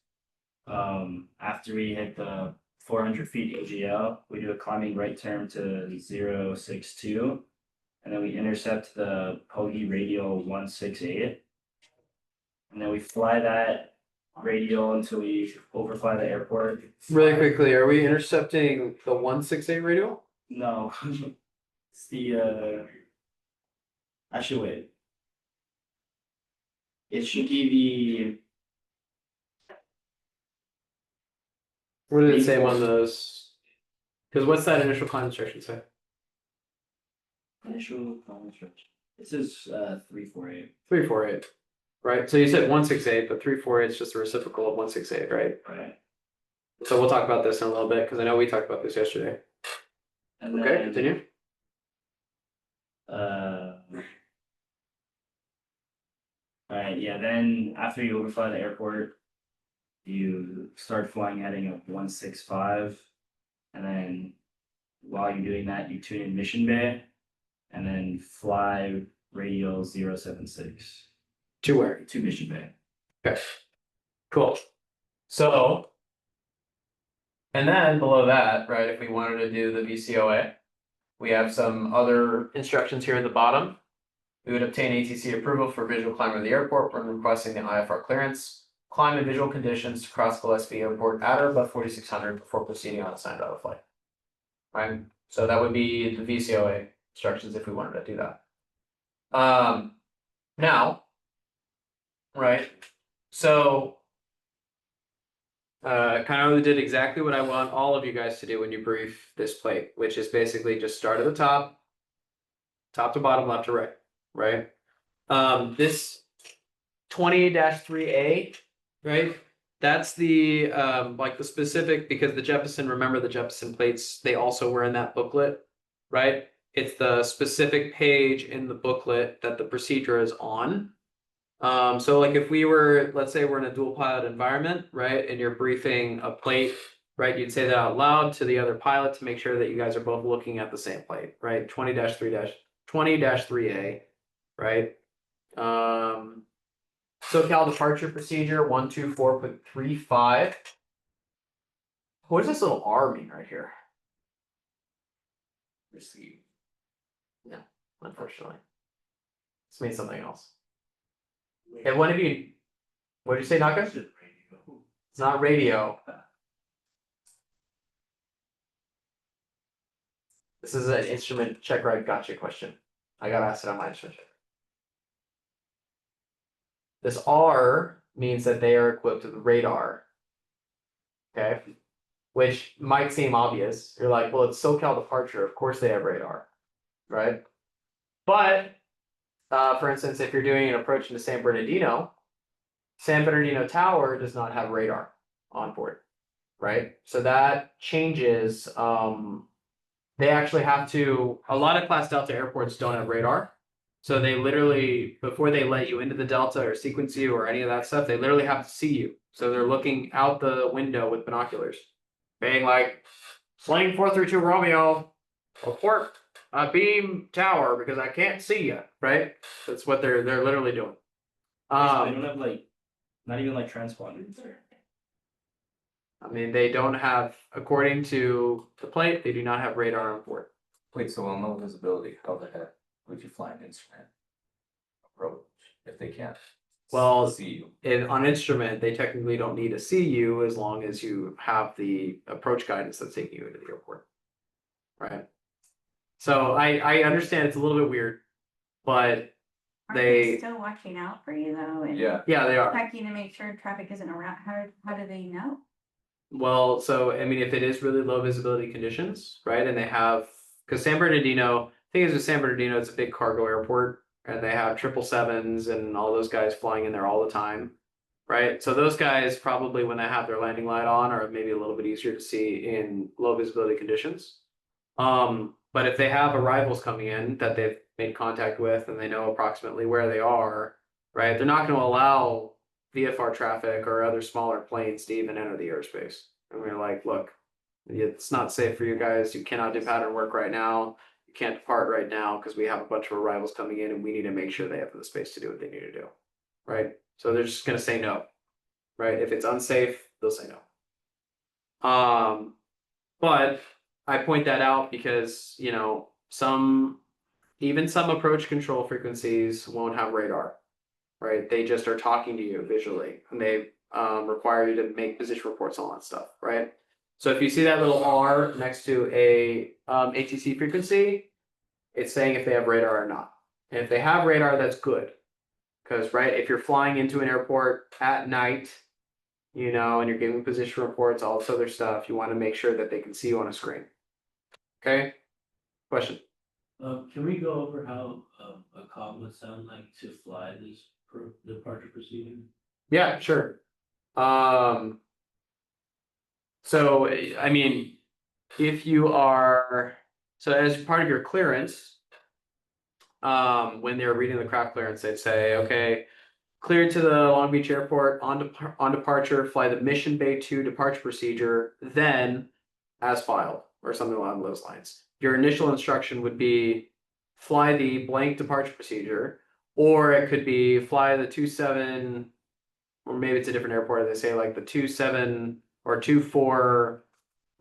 Speaker 4: after we hit the 400 feet AGL, we do a climbing right turn to 062, and then we intercept the Pogi radial 168, and then we fly that radial until we overfly the airport.
Speaker 1: Really quickly, are we intercepting the 168 radial?
Speaker 4: No, it's the actually wait. It should be
Speaker 1: What did it say on those? Because what's that initial climb instruction say?
Speaker 4: the initial climb instruction. It says 348.
Speaker 1: 348. Right. So you said 168, but 348 is just a reciprocal of 168, right?
Speaker 4: Right.
Speaker 1: So we'll talk about this in a little bit because I know we talked about this yesterday.
Speaker 4: And
Speaker 1: Okay,
Speaker 4: then,
Speaker 1: continue.
Speaker 4: Alright, yeah, then after you overfly the airport, you start flying heading up 165, and then while you're doing that, you tune in Mission Bay, and then fly radial 076
Speaker 1: To where?
Speaker 4: to Mission Bay.
Speaker 1: Okay. Cool. So, and then below that, right, if we wanted to do the VCOA, we have some other instructions here at the bottom. We would obtain ATC approval for visual climb of the airport when requesting the IFR clearance. Climb in visual conditions to cross Gillespie Airport at or above 4,600 before proceeding on assigned auto flight. Right, so that would be the VCOA instructions if we wanted to do that. Now, right, so kind of did exactly what I want all of you guys to do when you brief this plate, which is basically just start at the top to bottom, left to right, right? This 20-3A, right? That's the like the specific, because the Jeppesen, remember the Jeppesen plates, they also were in that booklet, right? It's the specific page in the booklet that the procedure is on. So like if we were, let's say we're in a dual pilot environment, right? And you're briefing a plate, right? You'd say that out loud to the other pilot to make sure that you guys are both looking at the same plate, right? 20-3A, right? SoCal departure procedure 124.35. What does this little R mean right here? Receive. No, unfortunately. This means something else. And what did you say, Naka? It's not radio. This is an instrument check right gotcha question. I got asked it on my instrument check. This R means that they are equipped with radar. Okay. Which might seem obvious. You're like, well, it's SoCal departure. Of course they have radar. Right? But for instance, if you're doing an approach into San Bernardino Tower does not have radar on board. Right? So that changes. They actually have to, a lot of Class Delta airports don't have radar. So they literally, before they let you into the Delta or sequence you or any of that stuff, they literally have to see you. So they're looking out the window with binoculars, being like, sling 432 Romeo, report beam tower because I can't see you, right? That's what they're literally doing.
Speaker 4: They don't have like, not even like transponders.
Speaker 1: I mean, they don't have, according to the plate, they do not have radar on board.
Speaker 3: Wait, so on low visibility, how the heck would you fly an instrument approach if they can't
Speaker 1: Well,
Speaker 3: see you?
Speaker 1: On instrument, they technically don't need to see you as long as you have the approach guidance that's taking you into the airport. Right. So I understand it's a little bit weird, but
Speaker 2: Aren't they still watching out for you though? And
Speaker 3: Yeah.
Speaker 1: yeah, they are.
Speaker 2: checking to make sure traffic isn't around. How do they know?
Speaker 1: Well, so I mean, if it is really low visibility conditions, right, and they have, because San Bernardino, thing is with San Bernardino, it's a big cargo airport, and they have 777s and all those guys flying in there all the time, right? So those guys probably, when they have their landing light on, are maybe a little bit easier to see in low visibility conditions. But if they have arrivals coming in that they've made contact with and they know approximately where they are, right, they're not going to allow VFR traffic or other smaller planes to even enter the airspace. And we're like, look, it's not safe for you guys. You cannot do pattern work right now. You can't depart right now because we have a bunch of arrivals coming in and we need to make sure they have the space to do what they need to do. Right? So they're just going to say no. Right? If it's unsafe, they'll say no. But I point that out because, you know, even some approach control frequencies won't have radar. Right? They just are talking to you visually, and they require you to make position reports, all that stuff, right? So if you see that little R next to a ATC frequency, it's saying if they have radar or not. And if they have radar, that's good, because right, if you're flying into an airport at night, you know, and you're giving position reports, all this other stuff, you want to make sure that they can see you on a screen. Okay, question.
Speaker 5: Can we go over how a call would sound like to fly this departure procedure?
Speaker 1: Yeah, sure. So I mean, if you are, so as part of your clearance, when they're reading the craft clearance, they'd say, okay, cleared to the Long Beach Airport on departure, fly the Mission Bay 2 departure procedure, then as filed, or something along those lines. Your initial instruction would be fly the blank departure procedure, or it could be fly the 27, or maybe it's a different airport. They say like the 27 or 24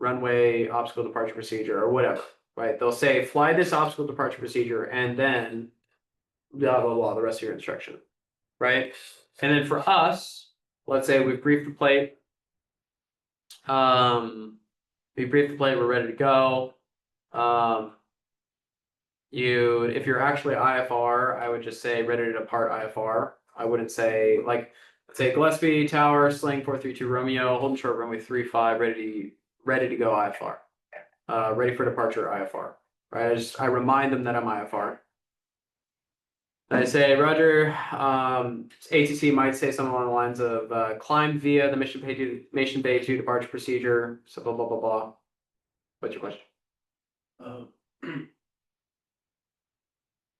Speaker 1: runway obstacle departure procedure or whatever, right? They'll say fly this obstacle departure procedure and then blah, blah, blah, the rest of your instruction, right? And then for us, let's say we've briefed the plate. We're ready to go. If you're actually IFR, I would just say ready to depart IFR. I wouldn't say like, let's say Gillespie Tower, sling 432 Romeo, holding short runway 35, ready to go IFR. Ready for departure IFR. Right? I remind them that I'm IFR. I say, Roger, ATC might say something along the lines of climb via the Mission Bay 2 departure procedure, so blah, blah, blah, blah. What's your question?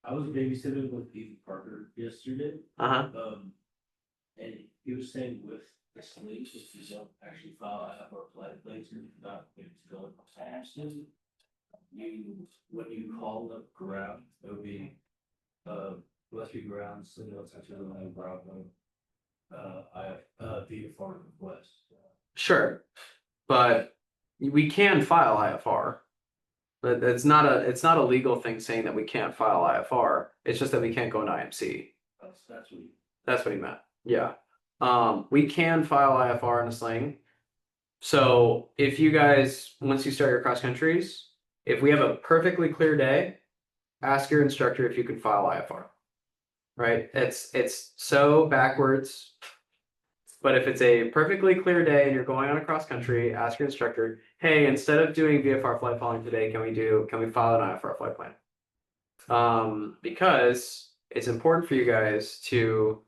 Speaker 5: I was babysitting with Ethan Parker yesterday. And he was saying with the slings, if you don't actually file IFR flight plates, you're not going to go past when you call up ground, it would be Gillespie Ground, Single, Central, and Bravo. IFR request.
Speaker 1: Sure, but we can file IFR. But it's not a legal thing saying that we can't file IFR. It's just that we can't go into IMC. That's what he meant. Yeah. We can file IFR in a sling. So if you guys, once you start your cross countries, if we have a perfectly clear day, ask your instructor if you can file IFR. Right? It's so backwards. But if it's a perfectly clear day and you're going on a cross country, ask your instructor, hey, instead of doing VFR flight following today, can we file an IFR flight plan? Because it's important for you guys to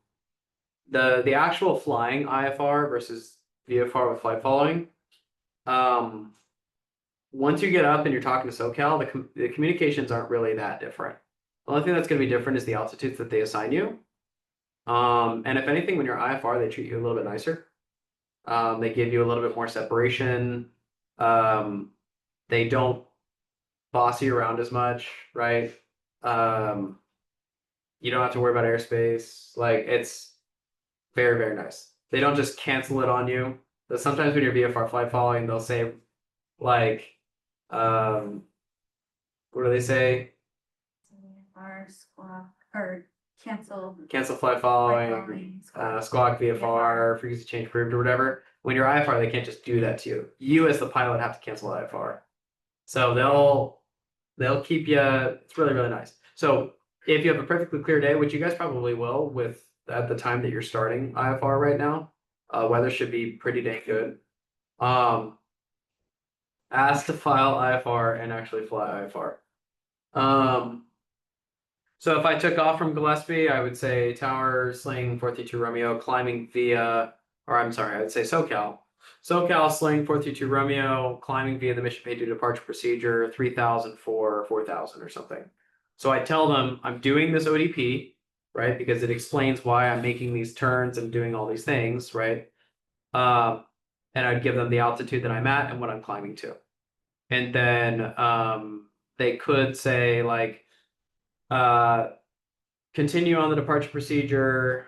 Speaker 1: the actual flying IFR versus VFR with flight following. Once you get up and you're talking to SoCal, the communications aren't really that different. The only thing that's going to be different is the altitudes that they assign you. And if anything, when you're IFR, they treat you a little bit nicer. They give you a little bit more separation. They don't boss you around as much, right? You don't have to worry about airspace. Like, it's very, very nice. They don't just cancel it on you. But sometimes when you're VFR flight following, they'll say, like, what do they say?
Speaker 2: Our squawk or cancel
Speaker 1: Flight following, squawk VFR, frequency change approved or whatever. When you're IFR, they can't just do that to you. You as the pilot have to cancel IFR. So they'll keep you. It's really, really nice. So if you have a perfectly clear day, which you guys probably will with at the time that you're starting IFR right now, weather should be pretty dang good. Ask to file IFR and actually fly IFR. So if I took off from Gillespie, I would say tower, sling, 432 Romeo, climbing via, or I'm sorry, I would say SoCal. SoCal, sling, 432 Romeo, climbing via the mission pay to departure procedure, 3000 for 4000 or something. So I tell them I'm doing this ODP, right? Because it explains why I'm making these turns and doing all these things, right? And I'd give them the altitude that I'm at and what I'm climbing to. And then they could say like, continue on the departure procedure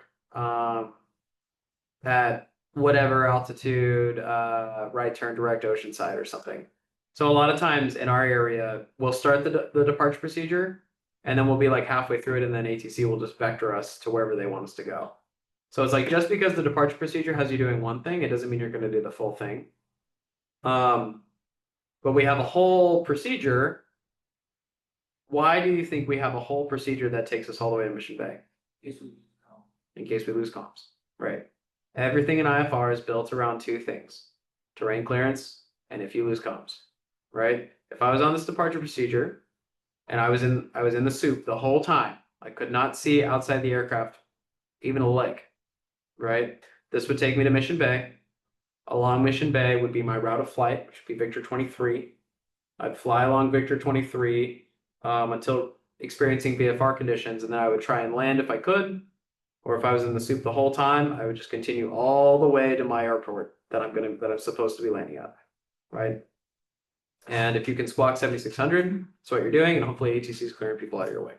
Speaker 1: at whatever altitude, right turn direct oceanside or something. So a lot of times in our area, we'll start the departure procedure and then we'll be like halfway through it and then ATC will just vector us to wherever they want us to go. So it's like just because the departure procedure has you doing one thing, it doesn't mean you're going to do the full thing. But we have a whole procedure. Why do you think we have a whole procedure that takes us all the way to Mission Bay? In case we lose comms, right? Everything in IFR is built around two things: terrain clearance and if you lose comms, right? If I was on this departure procedure and I was in the soup the whole time, I could not see outside the aircraft even a leg, right? This would take me to Mission Bay. Along Mission Bay would be my route of flight, which would be Victor 23. I'd fly along Victor 23 until experiencing VFR conditions, and then I would try and land if I could, or if I was in the soup the whole time, I would just continue all the way to my airport that I'm supposed to be landing at, right? And if you can squawk 7600, that's what you're doing, and hopefully ATC is clearing people out of your way.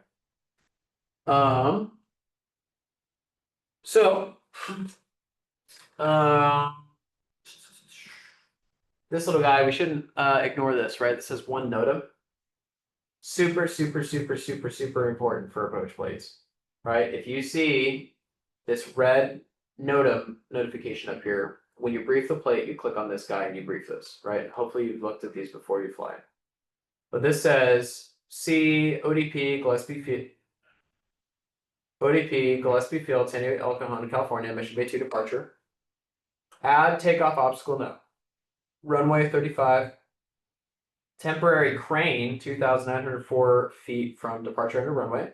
Speaker 1: This little guy, we shouldn't ignore this, right? This is one NOTAM. Super, super, super, super, super important for approach plates, right? If you see this red NOTAM notification up here, when you brief the plate, you click on this guy and you brief this, right? Hopefully you've looked at these before you fly. But this says C ODP Gillespie Field, San Diego, El Cajon, California, Mission Bay 2 departure. Add takeoff obstacle no. Runway 35. Temporary crane, 2,904 feet from departure under runway.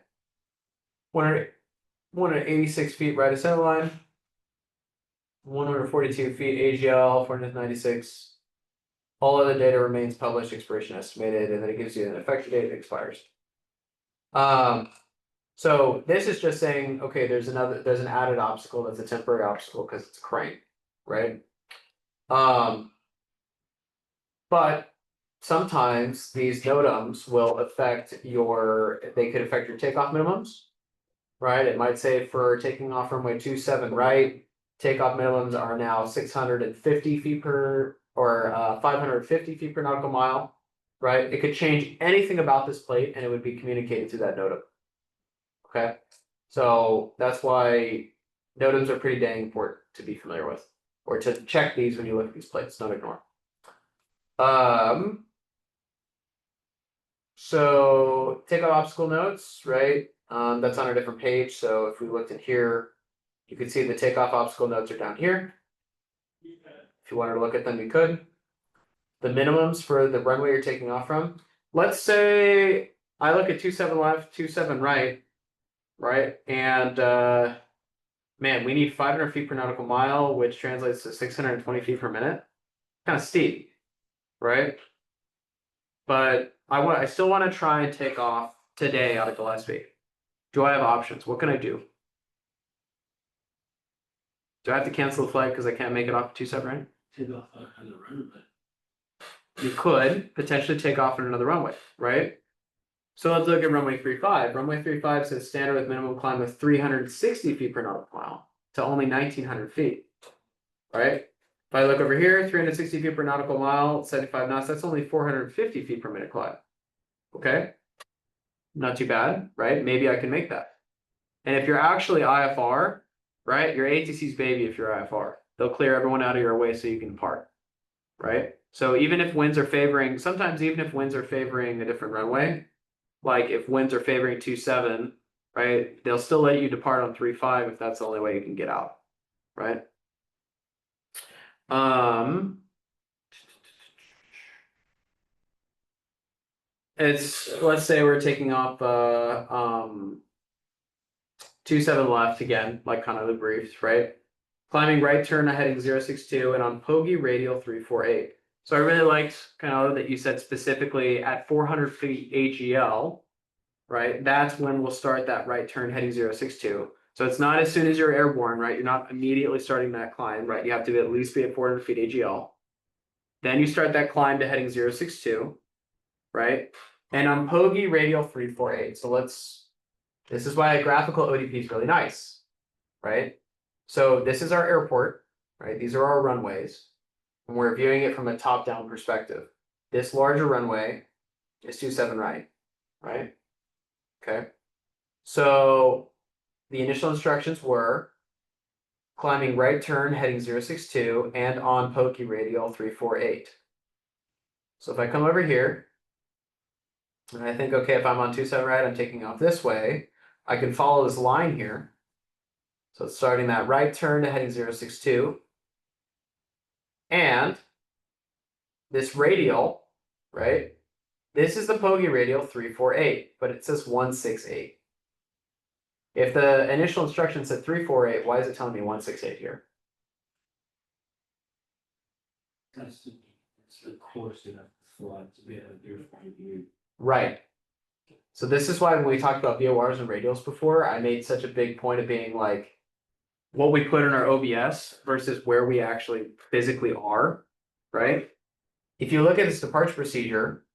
Speaker 1: 186 feet right of center line. 142 feet AGL, 496. All other data remains published, expiration estimated, and then it gives you an effective date that expires. So this is just saying, okay, there's an added obstacle that's a temporary obstacle because it's a crane, right? But sometimes these NOTAMs will affect they could affect your takeoff minimums, right? It might say for taking off runway 27 right, takeoff minimums are now 650 feet per, or 550 feet per nautical mile, right? It could change anything about this plate and it would be communicated to that NOTAM. Okay, so that's why NOTAMs are pretty dang important to be familiar with, or to check these when you look at these plates, not ignore. So takeoff obstacle notes, right? That's on a different page. So if we looked in here, you could see the takeoff obstacle notes are down here. If you wanted to look at them, you could. The minimums for the runway you're taking off from. Let's say I look at 27 left, 27 right, and man, we need 500 feet per nautical mile, which translates to 620 feet per minute. Kind of steep, right? But I still want to try and take off today out of Gillespie. Do I have options? What can I do? Do I have to cancel the flight because I can't make it off 27 right?
Speaker 5: Take off on the runway.
Speaker 1: You could potentially take off on another runway, right? So let's look at runway 35. Runway 35 says standard with minimum climb of 360 feet per nautical mile to only 1,900 feet, right? If I look over here, 360 feet per nautical mile, 75 knots, that's only 450 feet per minute climb. Okay, not too bad, right? Maybe I can make that. And if you're actually IFR, right, you're ATC's baby if you're IFR. They'll clear everyone out of your way so you can depart, right? So even if winds are favoring, sometimes even if winds are favoring a different runway, like if winds are favoring 27, right, they'll still let you depart on 35 if that's the only way you can get out, right? It's, let's say we're taking off 27 left again, like kind of the briefs, right? Climbing right turn heading 062 and on Pogey radial 348. So I really liked kind of that you said specifically at 400 feet AGL, right? That's when we'll start that right turn heading 062. So it's not as soon as you're airborne, right? You're not immediately starting that climb, right? You have to at least be at 400 feet AGL. Then you start that climb to heading 062, right? And on Pogey radial 348. So this is why a graphical ODP is really nice, right? So this is our airport, right? These are our runways, and we're viewing it from a top-down perspective. This larger runway is 27 right? Okay. So the initial instructions were climbing right turn heading 062 and on Pokey radial 348. So if I come over here, and I think, okay, if I'm on 27 right, I'm taking off this way, I can follow this line here. So it's starting that right turn to heading 062. And this radial, right? This is the Pogey radial 348, but it says 168. If the initial instruction said 348, why is it telling me 168 here?
Speaker 5: It's the course you have to fly to be a beautiful view.
Speaker 1: Right. So this is why when we talked about VORs and radials before, I made such a big point of being like, what we put in our OBS versus where we actually physically are, right? If you look at this departure procedure,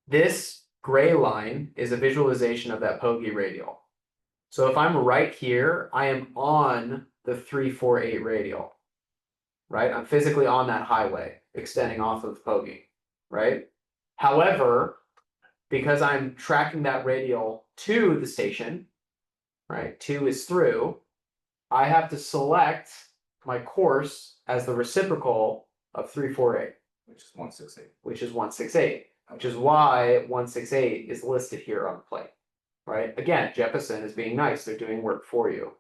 Speaker 1: this gray line is a visualization of that Pogey radial. So if I'm right here, I am on the 348 radial, right? I'm physically on that highway extending off of Pogey, right? However, because I'm tracking that radial to the station, right? 2 is through, I have to select my course as the reciprocal of 348.
Speaker 3: Which is 168.
Speaker 1: Which is 168, which is why 168 is listed here on the plate, right? Again, Jeppesen is being nice. They're doing work for you,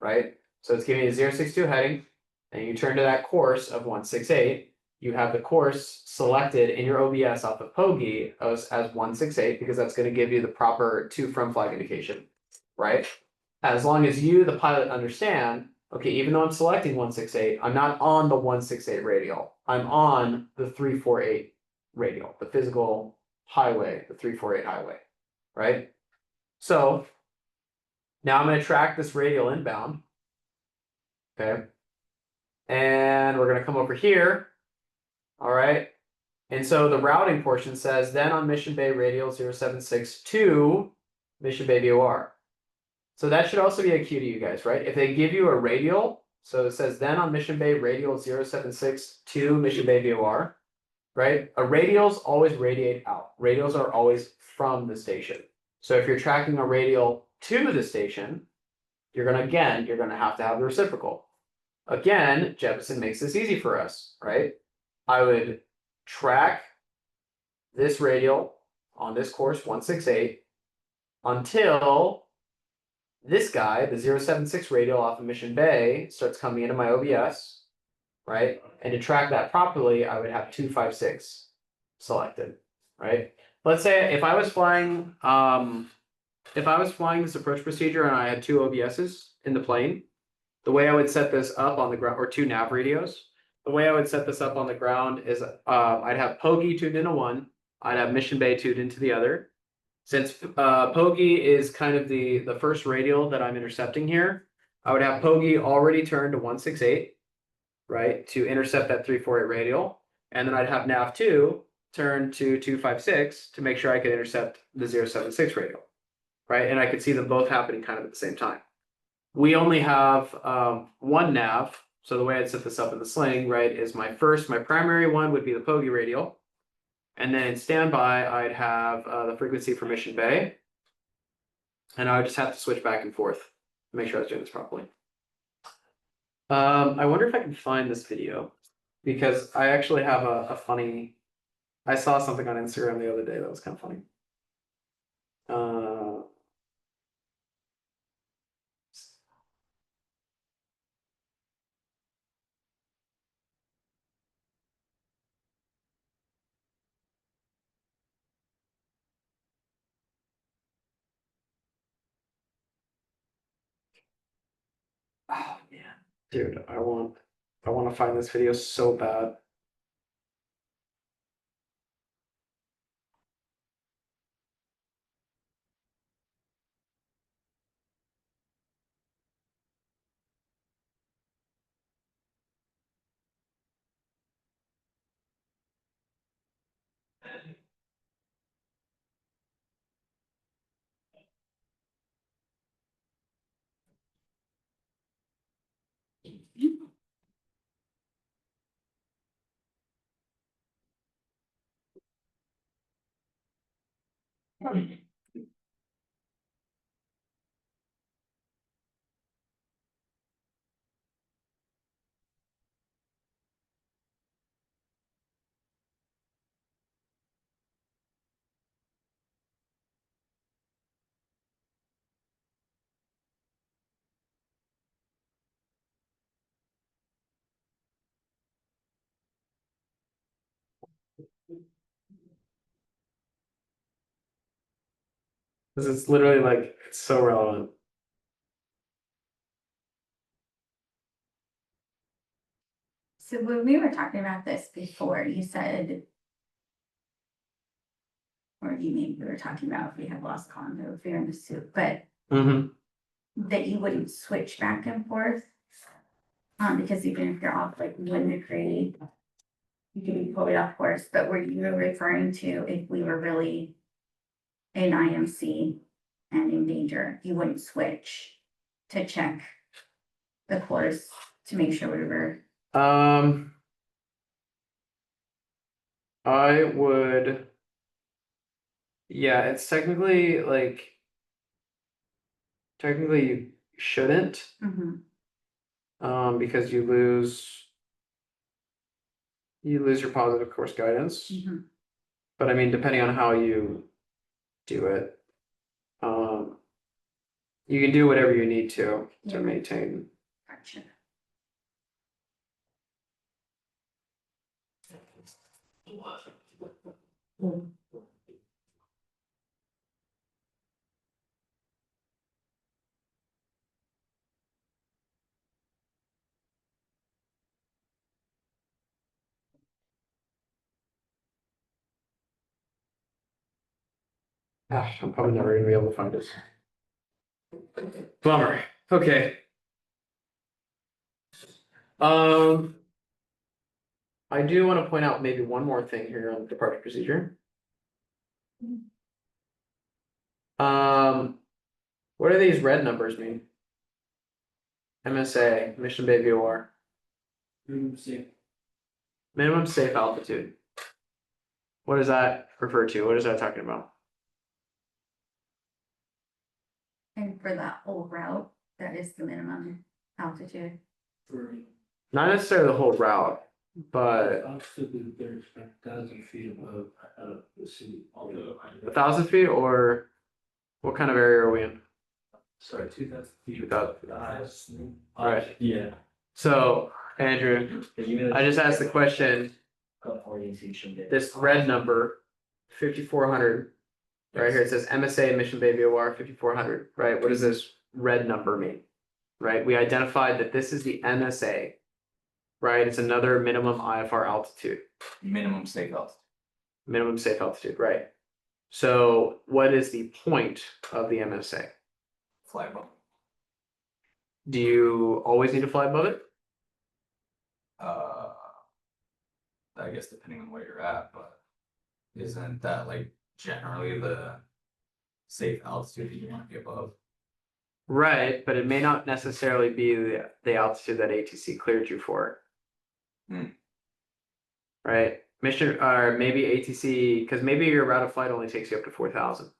Speaker 1: right? So it's giving you a 062 heading, and you turn to that course of 168. You have the course selected in your OBS off of Pogey as 168 because that's going to give you the proper to from flag indication, right? As long as you, the pilot, understand, okay, even though I'm selecting 168, I'm not on the 168 radial. I'm on the 348 radial, the physical highway, the 348 highway, right? So now I'm going to track this radial inbound, okay? And we're going to come over here, all right? And so the routing portion says, then on Mission Bay radial 076 to Mission Bay VOR. So that should also be a cue to you guys, right? If they give you a radial, so it says then on mission bay radial 076 to mission bay VOR, right? A radials always radiate out. Radials are always from the station. So if you're tracking a radial to the station, you're gonna have to have the reciprocal. Again, Jeppesen makes this easy for us, right? I would track this radial on this course 168 until this guy, the 076 radial off of Mission Bay, starts coming into my OBS, right? And to track that properly, I would have 256 selected, right? Let's say if I was flying this approach procedure and I had two OBSs in the plane, the way I would set this up on the ground, or two nav radios, the way I would set this up on the ground is I'd have Pogey tuned into one, I'd have Mission Bay tuned into the other. Since Pogey is kind of the first radial that I'm intercepting here, I would have Pogey already turned to 168, right, to intercept that 348 radial. And then I'd have nav2 turned to 256 to make sure I could intercept the 076 radial, right? And I could see them both happening kind of at the same time. We only have one nav, so the way I'd set this up in the sling, right, is my primary one would be the Pogey radial. And then in standby, I'd have the frequency for Mission Bay. And I would just have to switch back and forth to make sure I was doing this properly. I wonder if I can find this video, because I actually have a funny, I saw something on Instagram the other day that was kind of funny. Oh man, dude, I want to find this video so bad. This is literally like, it's so relevant.
Speaker 2: So when we were talking about this before, you said, or you maybe we were talking about if we had lost condo, if we were in the soup, but that you wouldn't switch back and forth. Because even if you're off like one degree, you can be totally off course, but were you referring to if we were really in IMC and in danger, you wouldn't switch to check the course to make sure we were.
Speaker 1: I would, yeah, it's technically you shouldn't, because you lose your positive course guidance. But I mean, depending on how you do it, you can do whatever you need to maintain.
Speaker 2: Gotcha.
Speaker 1: Gosh, I'm probably never gonna be able to find this. Bummer. Okay. I do want to point out maybe one more thing here on the departure procedure. What do these red numbers mean? MSA, Mission Bay VOR, minimum safe altitude. What does that refer to? What is that talking about?
Speaker 2: And for that whole route, that is the minimum altitude.
Speaker 1: Not necessarily the whole route, but
Speaker 5: Obstacle, there's 1,000 feet above the city.
Speaker 1: 1,000 feet, or what kind of area are we in?
Speaker 5: Sorry, 2,000 feet.
Speaker 1: 2,000.
Speaker 5: The highest.
Speaker 1: Right.
Speaker 5: Yeah.
Speaker 1: So, Andrew, I just asked the question,
Speaker 4: Orientation day.
Speaker 1: this red number, 5,400, right here, it says MSA Mission Bay VOR 5,400, right? What does this red number mean? Right, we identified that this is the MSA, right? It's another minimum IFR altitude,
Speaker 3: Minimum safe altitude.
Speaker 1: minimum safe altitude, right? So what is the point of the MSA?
Speaker 3: Fly above.
Speaker 1: Do you always need to fly above it?
Speaker 3: I guess depending on where you're at, but isn't that like generally the safe altitude that you want to be above?
Speaker 1: Right, but it may not necessarily be the altitude that ATC cleared you for. Right, mission, or maybe ATC, because maybe your route of flight only takes you up to 4,000,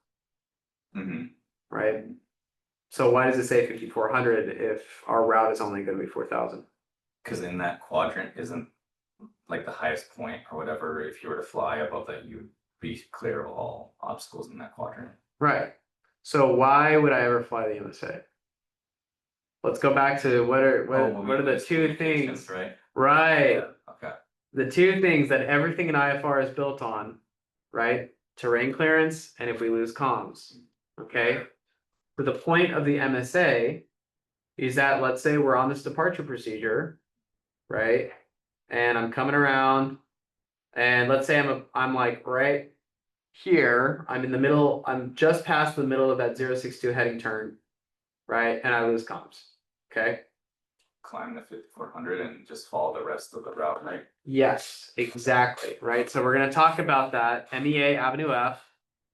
Speaker 1: right? So why does it say 5,400 if our route is only going to be 4,000?
Speaker 3: Because in that quadrant isn't like the highest point or whatever. If you were to fly above that, you'd be clear of all obstacles in that quadrant.
Speaker 1: Right. So why would I ever fly the MSA? Let's go back to what are the two things?
Speaker 3: Right.
Speaker 1: Right.
Speaker 3: Okay.
Speaker 1: The two things that everything in IFR is built on, right? Terrain clearance, and if we lose comms. Okay. But the point of the MSA is that, let's say we're on this departure procedure, right? And I'm coming around, and let's say I'm like right here, I'm in the middle, I'm just past the middle of that 062 heading turn, right? And I lose comms. Okay.
Speaker 3: Climb the 5,400 and just follow the rest of the route, right?
Speaker 1: Yes, exactly. Right. So we're gonna talk about that MEA Avenue F,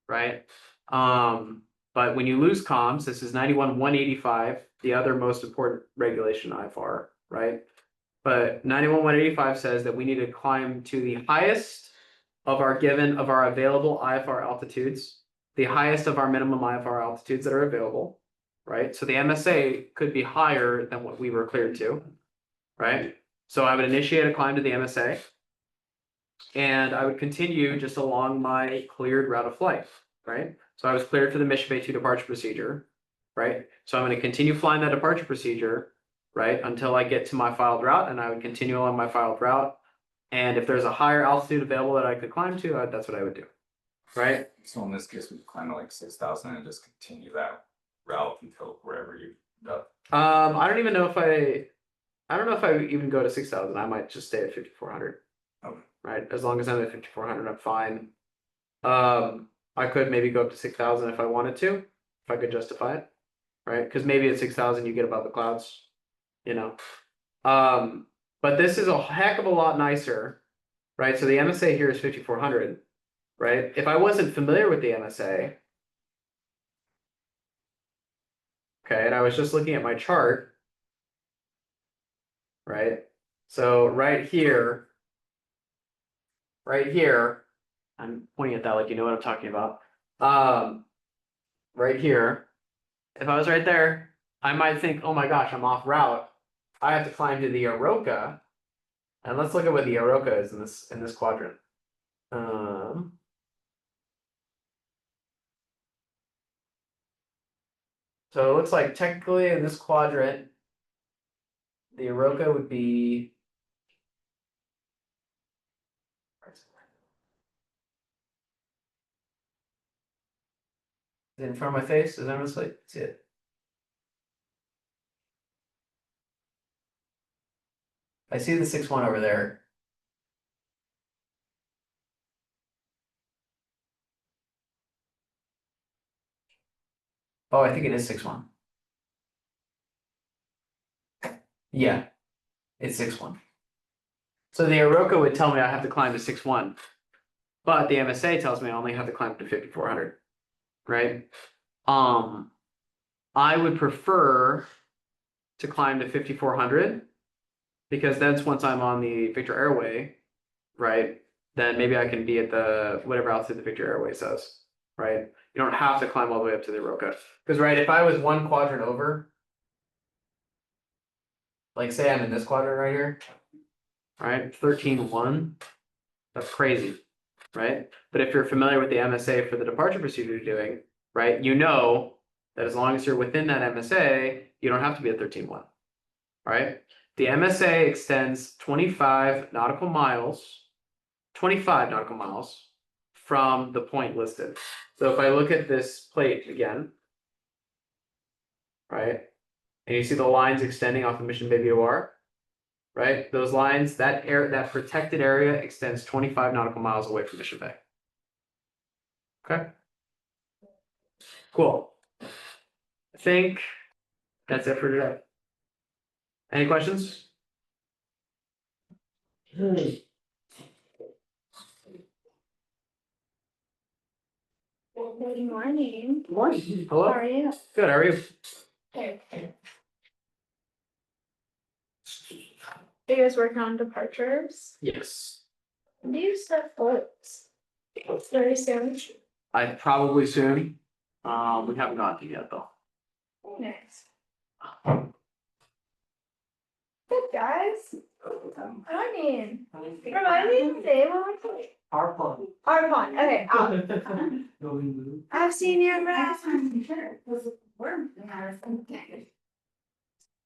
Speaker 1: right? But when you lose comms, this is 91-185, the other most important regulation IFR, right? But 91-185 says that we need to climb to the highest of our available IFR altitudes, the highest of our minimum IFR altitudes that are available, right? So the MSA could be higher than what we were cleared to, right? So I would initiate a climb to the MSA, and I would continue just along my cleared route of flight, right? So I was cleared for the Mission Bay 2 departure procedure, right? So I'm going to continue flying that departure procedure, right, until I get to my filed route, and I would continue along my filed route. And if there's a higher altitude available that I could climb to, that's what I would do, right?
Speaker 3: So in this case, we climb to like 6,000 and just continue that route until wherever you up.
Speaker 1: I don't know if I even go to 6,000. I might just stay at 5,400.
Speaker 3: Okay.
Speaker 1: Right, as long as I'm at 5,400, I'm fine. I could maybe go up to 6,000 if I wanted to, if I could justify it, right? Because maybe at 6,000 you get above the clouds, you know. But this is a heck of a lot nicer, right? So the MSA here is 5,400, right? If I wasn't familiar with the MSA, okay, and I was just looking at my chart, right? So right here, I'm pointing at that like you know what I'm talking about. Right here, if I was right there, I might think, oh my gosh, I'm off route. I have to climb to the Oroka. And let's look at what the Oroka is in this quadrant. So it looks like technically in this quadrant, the Oroka would be in front of my face. Is everyone see it? I see the 6-1 over there. Oh, I think it is 6-1. Yeah, it's 6-1. So the Oroka would tell me I have to climb to 6-1, but the MSA tells me I only have to climb to 5,400, right? I would prefer to climb to 5,400 because that's once I'm on the Victor Airway, right? Then maybe I can be at the whatever altitude the Victor Airway says, right? You don't have to climb all the way up to the Roca. Because right, if I was one quadrant over, like say I'm in this quadrant right here, right? 13.1, that's crazy, right? But if you're familiar with the MSA for the departure procedure you're doing, right, you know that as long as you're within that MSA, you don't have to be at 13.1, right? The MSA extends 25 nautical miles from the point listed. So if I look at this plate again, right, and you see the lines extending off of Mission Bay VOR, right? Those lines, that protected area extends 25 nautical miles away from Mission Bay. Okay. Cool. I think that's it for today. Any questions?
Speaker 2: Good morning.
Speaker 1: Good morning.
Speaker 2: How
Speaker 1: Hello.
Speaker 2: are you?
Speaker 1: Good. How are you?
Speaker 2: Okay.
Speaker 6: Are you guys working on departures?
Speaker 1: Yes.
Speaker 6: When do you start floats? Very soon.
Speaker 1: I probably soon. We haven't gotten to yet though.
Speaker 6: Nice. Good guys. Morning. Remind me of the name one more time.
Speaker 5: Our
Speaker 6: Arvon. Okay.
Speaker 5: fun.
Speaker 6: I've seen you around.
Speaker 2: Sure. Was it worm? Yeah,